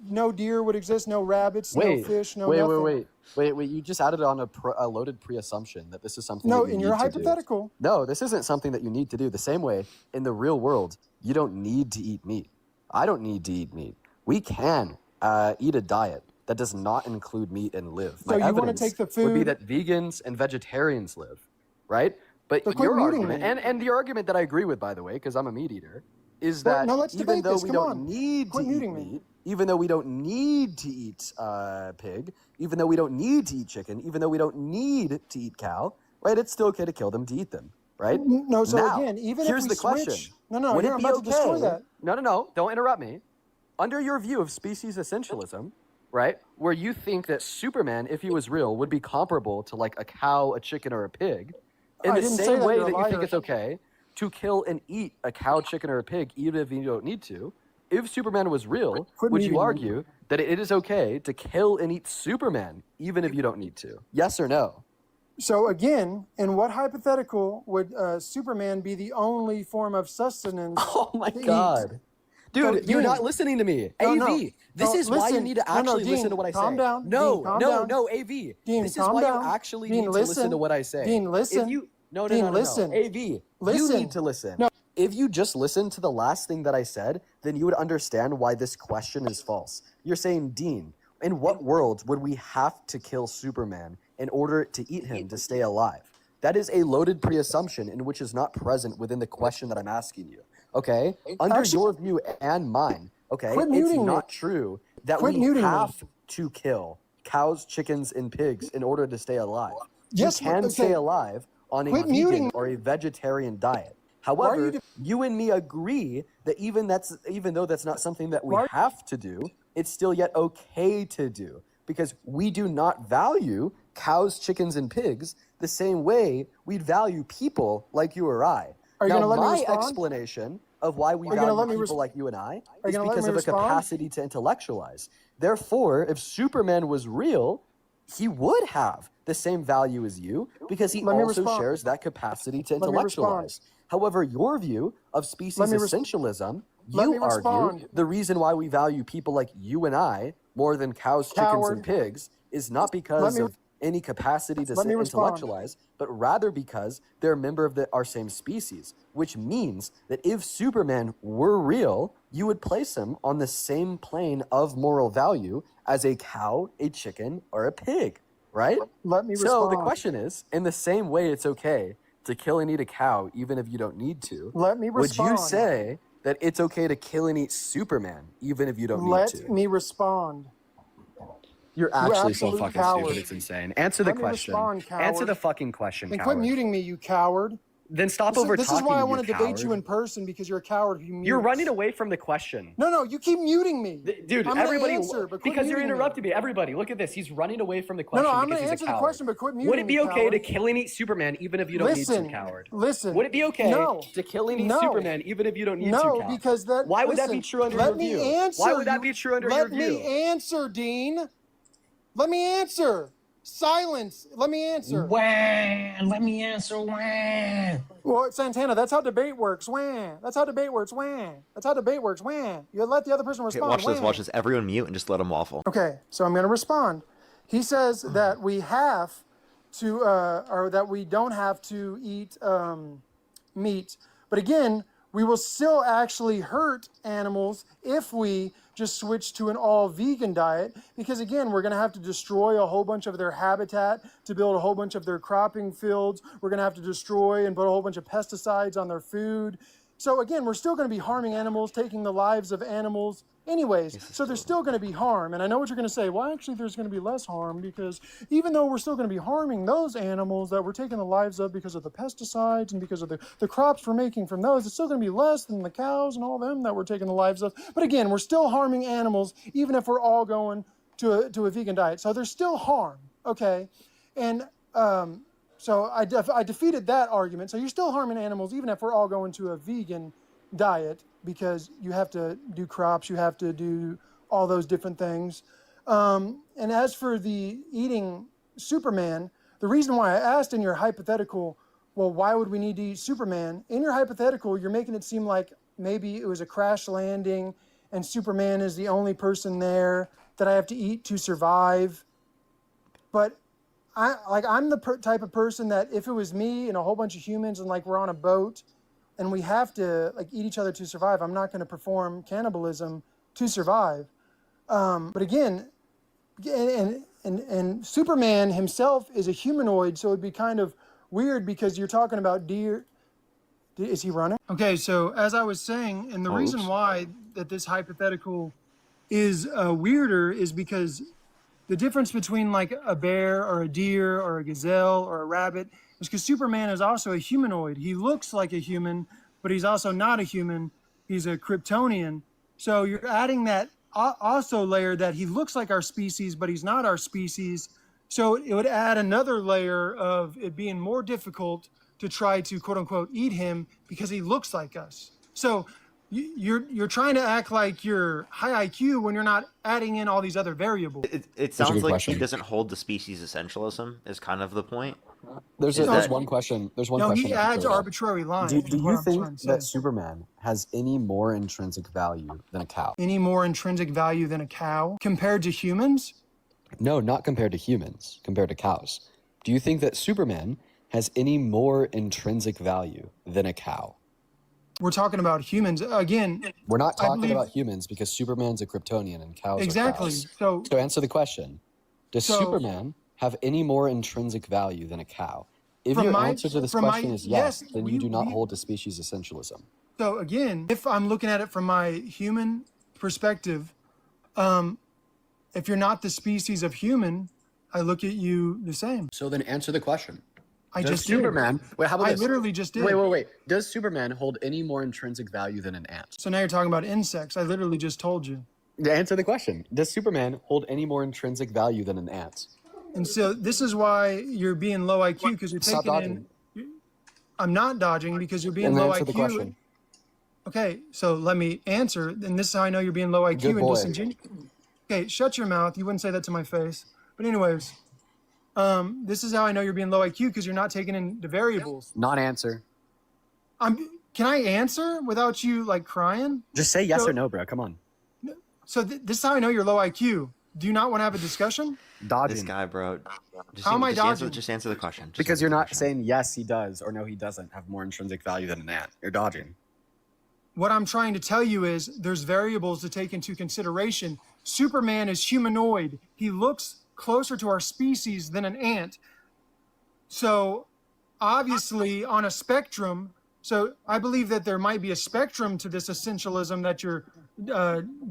no deer would exist, no rabbits, no fish, no nothing? Wait, you just added on a loaded pre-assumption that this is something No, that you in need your to hypothetical. do. No, this isn't something that you need to do. The same way, in the real world, you don't need to eat meat. I don't need to eat meat. We can eat a diet that does not include meat and live. So you want to take the food? Would be that vegans and vegetarians live, right? But quit your muting argument, me. and the argument that I agree with, by the way, because I'm a meat eater, is Well, that no, let's even debate though this. we Come don't on. need Quit to eat muting me. meat, even though we don't need to eat pig, even though we don't need to eat chicken, even though we don't need to eat cow, right? It's still okay to kill them to eat them, right? No, so now, again, even here's if we the question. switch, no, Would here, it I'm be about to destroy that. No, don't interrupt me. Under your view of species essentialism, right, where you think that Superman, if he was real, would be comparable to like a cow, a chicken, or a pig, in the same way that you think it's okay to kill and eat a cow, chicken, or a pig, even if you don't need to, if Superman was real, would you argue that it is okay to kill and eat Superman, even if you don't need to? Yes or no? So again, in what hypothetical would Superman be the only form of sustenance? Oh my to God. eat? Dude, So, you're Dean, not listening to me. No, AV, no. this No, is why you listen. need to No, no, actually Dean, listen to what I say. calm down. No, Dean, calm no, down. no, AV. Dean, This is calm why down. you actually Dean, need to listen. listen to what I say. Dean, listen. If you, no, Dean, no. listen. AV, you Listen. need to listen. No. If you just listened to the last thing that I said, then you would understand why this question is false. You're saying, Dean, in what world would we have to kill Superman in order to eat him to stay alive? That is a loaded pre-assumption in which is not present within the question that I'm asking you. Okay? Under your view and mine, okay, it's not true that we have to kill cows, chickens, and pigs in order to stay alive. Yes, you can stay alive on a vegan or a vegetarian diet. However, you and me agree that even though that's not something that we have to do, it's still yet okay to do because we do not value cows, chickens, and pigs the same way we'd value people like you or I. Are you now, gonna let me my respond? explanation of why we value people like you and I is because of a capacity to intellectualize. Therefore, if Superman was real, he would have the same value as you because he also shares that capacity to intellectualize. However, your view of species essentialism, you argue the reason why we value people like you and I more than cows, chickens, and pigs is not because of any capacity to intellectualize, but rather because they're a member of our same species, which means that if Superman were real, you would place him on the same plane of moral value as a cow, a chicken, or a pig, right? Let me respond. So the question is, in the same way it's okay to kill and eat a cow even if you don't need to, let me respond. Would you say that it's okay to kill and eat Superman even if you don't need to? Let me respond. You're actually so absolute fucking coward. stupid. It's insane. Answer the Let me question. respond, coward. Answer the fucking question, Then coward. quit muting me, you coward. Then stop This over-talking is why I want to coward. debate you in person because you're a coward. You're running away from the question. No, you keep muting me. Dude, I'm everybody, answer, but quit because you're muting interrupting me. Everybody, look at this. He's running away from the question I'm because going to he's a answer the coward. question, but quit muting Would it be me, okay coward. to kill and eat Superman even if you don't need to, coward? Listen. Would it be okay to kill and eat Superman even if you don't need to, coward? No, because that... Why would that be true under your view? Why would that be true under your view? Let me answer, Dean. Let me answer. Silence. Let me answer. Wah, let me answer. Wah. Well, Santana, that's how debate works. Wah. That's how debate works. Wah. That's how debate works. Wah. You let the other person Okay, respond. watch this. Wah. Watch this. Everyone mute and just let him waffle. Okay, so I'm going to respond. He says that we have to, or that we don't have to eat meat. But again, we will still actually hurt animals if we just switch to an all vegan diet, because again, we're going to have to destroy a whole bunch of their habitat to build a whole bunch of their cropping fields. We're going to have to destroy and put a whole bunch of pesticides on their food. So again, we're still going to be harming animals, taking the lives of animals anyways. So there's still going to be harm. And I know what you're going to say. Well, actually, there's going to be less harm, because even though we're still going to be harming those animals that we're taking the lives of because of the pesticides and because of the crops we're making from those, it's still going to be less than the cows and all them that we're taking the lives of. But again, we're still harming animals, even if we're all going to a vegan diet. So there's still harm, okay? And so I defeated that argument. So you're still harming animals, even if we're all going to a vegan diet, because you have to do crops, you have to do all those different things. And as for the eating Superman, the reason why I asked in your hypothetical, well, why would we need to eat Superman? In your hypothetical, you're making it seem like maybe it was a crash landing and Superman is the only person there that I have to eat to survive. But I'm the type of person that if it was me and a whole bunch of humans and like we're on a boat and we have to like eat each other to survive, I'm not going to perform cannibalism to survive. But again, and Superman himself is a humanoid, so it'd be kind of weird because you're talking about deer. Is he running? Okay, so as I was saying, and the reason why that this hypothetical is weirder is because the difference between like a bear or a deer or a gazelle or a rabbit is because Superman is also a humanoid. He looks like a human, but he's also not a human. He's a Kryptonian. So you're adding that also layer that he looks like our species, but he's not our species. So it would add another layer of it being more difficult to try to quote unquote eat him because he looks like us. So you're trying to act like you're high IQ when you're not adding in all these other variables. It sounds like he doesn't hold the species essentialism is kind of the point. There's one question. There's one no, question. He adds arbitrary lines. Do you think that Superman has any more intrinsic value than a cow? Any more intrinsic value than a cow compared to humans? No, not compared to humans, compared to cows. Do you think that Superman has any more intrinsic value than a cow? We're talking about humans. Again, we're not talking about humans because Superman's a Kryptonian and cows are cows. So answer the question. Does Superman have any more intrinsic value than a cow? If your answer to this question is yes, then you do not hold to species essentialism. So again, if I'm looking at it from my human perspective, if you're not the species of human, I look at you the same. So then answer the question. I just Superman. did. Wait, how about I this? literally just did. Wait. Does Superman hold any more intrinsic value than an ant? So now you're talking about insects. I literally just told you. Answer the question. Does Superman hold any more intrinsic value than an ant? And so this is why you're being low IQ, because you're taking in. I'm not dodging because you're being low IQ. The question. Okay, so let me answer. And this is how I know you're being low IQ and disingenuous. Okay, shut your mouth. You wouldn't say that to my face. But anyways. This is how I know you're being low IQ, because you're not taking in the variables. Not answer. Can I answer without you like crying? Just say yes or no, bro. Come on. So this is how I know you're low IQ. Do you not want to have a discussion? Dodging. This guy, bro. How am I dodging? Just answer the question. Because you're not saying yes, he does, or no, he doesn't have more intrinsic value than an ant. You're dodging. What I'm trying to tell you is there's variables to take into consideration. Superman is humanoid. He looks closer to our species than an ant. So obviously on a spectrum, so I believe that there might be a spectrum to this essentialism that you're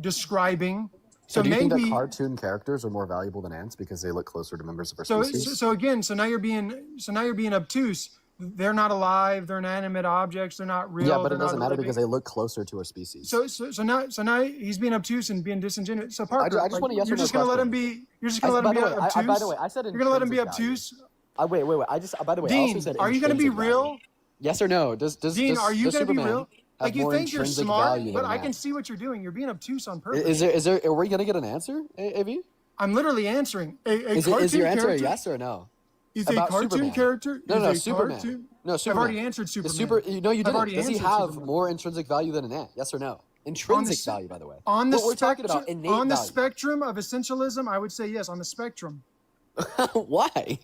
describing. So do you think that cartoon characters are more valuable than ants because they look closer to members of our species? So now you're being obtuse. They're not alive. They're inanimate objects. They're not real. Yeah, but it doesn't matter because they look closer to our species. So now he's being obtuse and being disingenuous. So Parker, I just want a yes or no question. You're just gonna let him be. You're just gonna let him be obtuse. By the way, I said you're gonna let him be obtuse. Wait. By the way, Dean, I also said are you gonna be real? Yes or no? Dean, are you gonna be real? Like you think you're smart, but I can see what you're doing. You're being obtuse on purpose. Are we gonna get an answer, AV? I'm literally answering. Is your answer a yes or a no? Is a cartoon Superman. character? No, Superman. No, Superman. I've already answered Superman. No, you didn't. Does he have Superman. more intrinsic value than an ant? Yes or no? Intrinsic value, by the way. On the we're talking about innate on the value. spectrum of essentialism, I would say yes. On the spectrum, Why?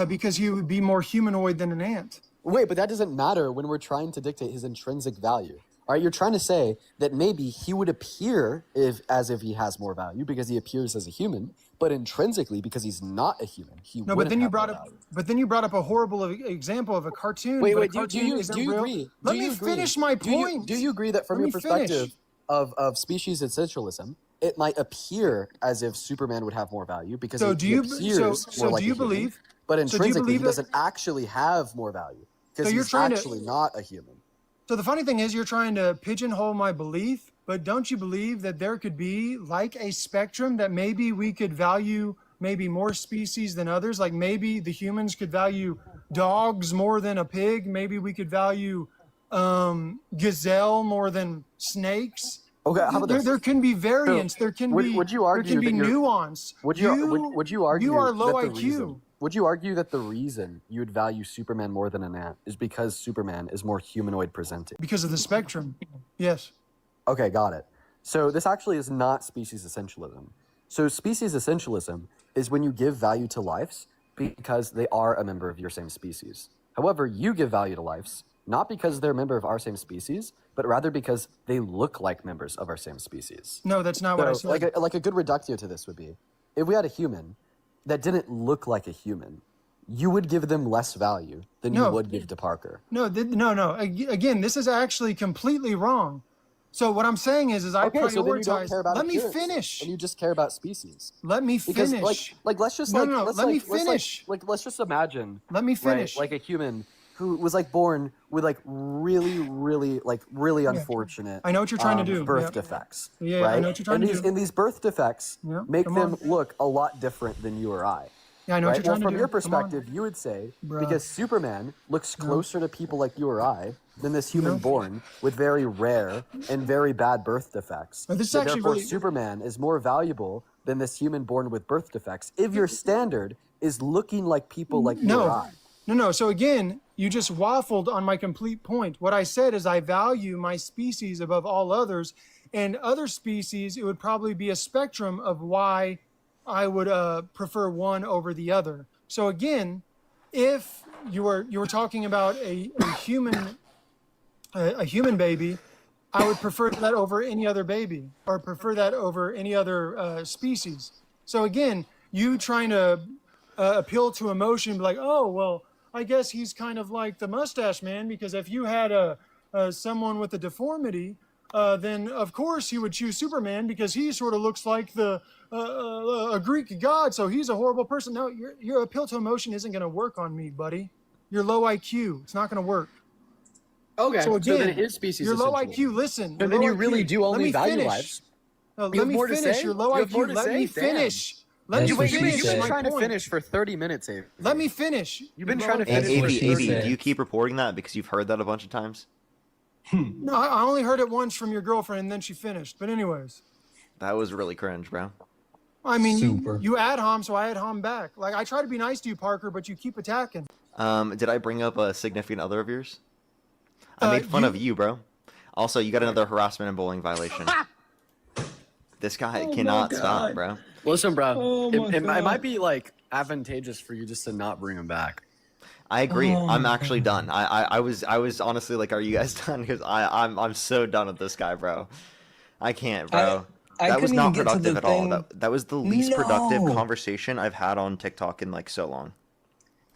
because he would be more humanoid than an ant. Wait, but that doesn't matter when we're trying to dictate his intrinsic value. All right, you're trying to say that maybe he would appear as if he has more value because he appears as a human, but intrinsically because he's not a human, he no. But then you brought up. But then you brought up a horrible example of a cartoon. Wait. Do you agree? Let me finish my point. Do you agree that from your perspective of species essentialism, it might appear as if Superman would have more value because he appears more like a human, but intrinsically he doesn't actually have more value because he's actually not a human. So the funny thing is you're trying to pigeonhole my belief, but don't you believe that there could be like a spectrum that maybe we could value maybe more species than others? Like maybe the humans could value dogs more than a pig. Maybe we could value gazelle more than snakes. Okay, how about this? There can be variance. There can be nuance. Would you argue you are low that IQ? Would you argue that the reason you would value Superman more than an ant is because Superman is more humanoid presenting? Because of the spectrum, yes. Okay, got it. So this actually is not species essentialism. So species essentialism is when you give value to lives because they are a member of your same species. However, you give value to lives not because they're a member of our same species, but rather because they look like members of our same species. No, that's not what I said. Like a good reductio to this would be, if we had a human that didn't look like a human, you would give them less value than you would give to Parker. No. Again, this is actually completely wrong. So what I'm saying is I prioritize. So then you don't care about let me appearance, finish. And you just care about species. Let me finish. Because let's just let me finish. Let's just imagine. Let me finish. Right, like a human who was born with really unfortunate. I know what you're trying to do. Birth defects. Yeah, right? I know what you're trying to do. And these birth defects make them look a lot different than you or I. Yeah, I know what you're trying to do. From your perspective, you would say because Superman looks closer to people like you or I than this human born with very rare and very bad birth defects. This is actually therefore, really... Superman is more valuable than this human born with birth defects. If your standard is looking like people like you or I. No. So again, you just waffled on my complete point. What I said is I value my species above all others, and other species, it would probably be a spectrum of why I would prefer one over the other. So again, if you were talking about a human baby, I would prefer that over any other baby, or prefer that over any other species. So again, you trying to appeal to emotion, like, oh well, I guess he's kind of like the Mustache Man, because if you had someone with a deformity, then of course he would choose Superman because he sort of looks like a Greek god, so he's a horrible person. No, your appeal to emotion isn't going to work on me, buddy. You're low IQ. It's not going to work. Okay, so again, then it is species. You're low IQ. Listen. But then you really do only value lives. No, let me finish. You're low IQ. Let me finish. You've been trying to finish for 30 minutes, Abe. Let me finish. You've been trying to finish. AB, do you keep reporting that because you've heard that a bunch of times? No, I only heard it once from your girlfriend, and then she finished. But anyways. That was really cringe, bro. I mean, you ad hom, so I ad hom back. Like, I try to be nice to you, Parker, but you keep attacking. Did I bring up a significant other of yours? I made fun of you, bro. Also, you got another harassment and bullying violation. This guy cannot stop, bro. Listen, bro. It might be advantageous for you just to not bring him back. I agree. I'm actually done. I was honestly like, are you guys done? Because I'm so done with this guy, bro. I can't, bro. That was not productive at all. That was the least productive conversation I've had on TikTok in so long.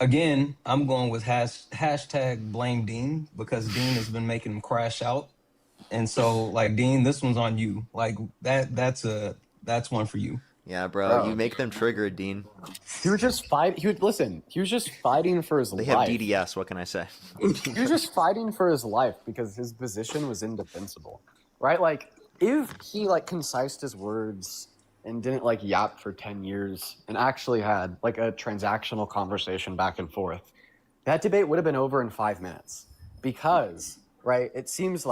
Again, I'm going with hashtag blame Dean, because Dean has been making him crash out. And so, Dean, this one's on you. That's one for you. Yeah, bro. You make them trigger, Dean. He was just He was just fighting for his life. They have DDS. What can I say? He was just fighting for his life because his position was indefensible, right? If he concised his words and didn't yap for 10 years and actually had a transactional conversation back and forth, that debate would have been over in 5 minutes. Because, right, it seems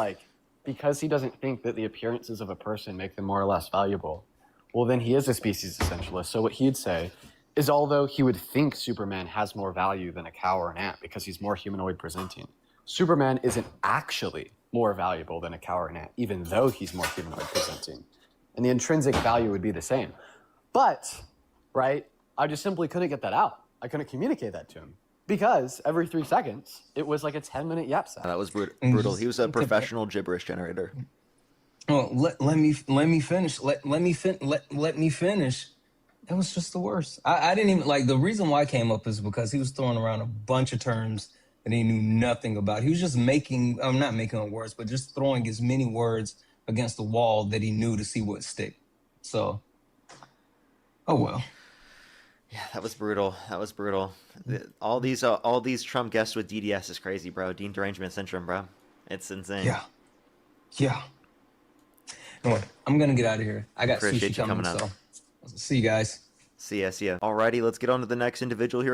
because he doesn't think that the appearances of a person make them more or less valuable, well, then he is a species essentialist. So what he'd say is, although he would think Superman has more value than a cow or an ant because he's more humanoid presenting, Superman isn't actually more valuable than a cow or an ant, even though he's more humanoid presenting. And the intrinsic value would be the same. But, right, I just simply couldn't get that out. I couldn't communicate that to him. Because every 3 seconds, it was like a 10-minute yap sound. That was brutal. He was a professional gibberish generator. Oh, let me finish. Let me finish. That was just the worst. I didn't even like the reason why I came up is because he was throwing around a bunch of terms that he knew nothing about. He was just making, I'm not making up words, but just throwing as many words against the wall that he knew to see what stick. So, oh well. Yeah, that was brutal. That was brutal. All these Trump guests with DDS is crazy, bro. Dean derangement syndrome, bro. It's insane. Yeah. Anyway, I'm gonna get out of here. I got Appreciate sushi you coming, coming so see you guys. See ya. Alrighty, let's get on to the next individual here.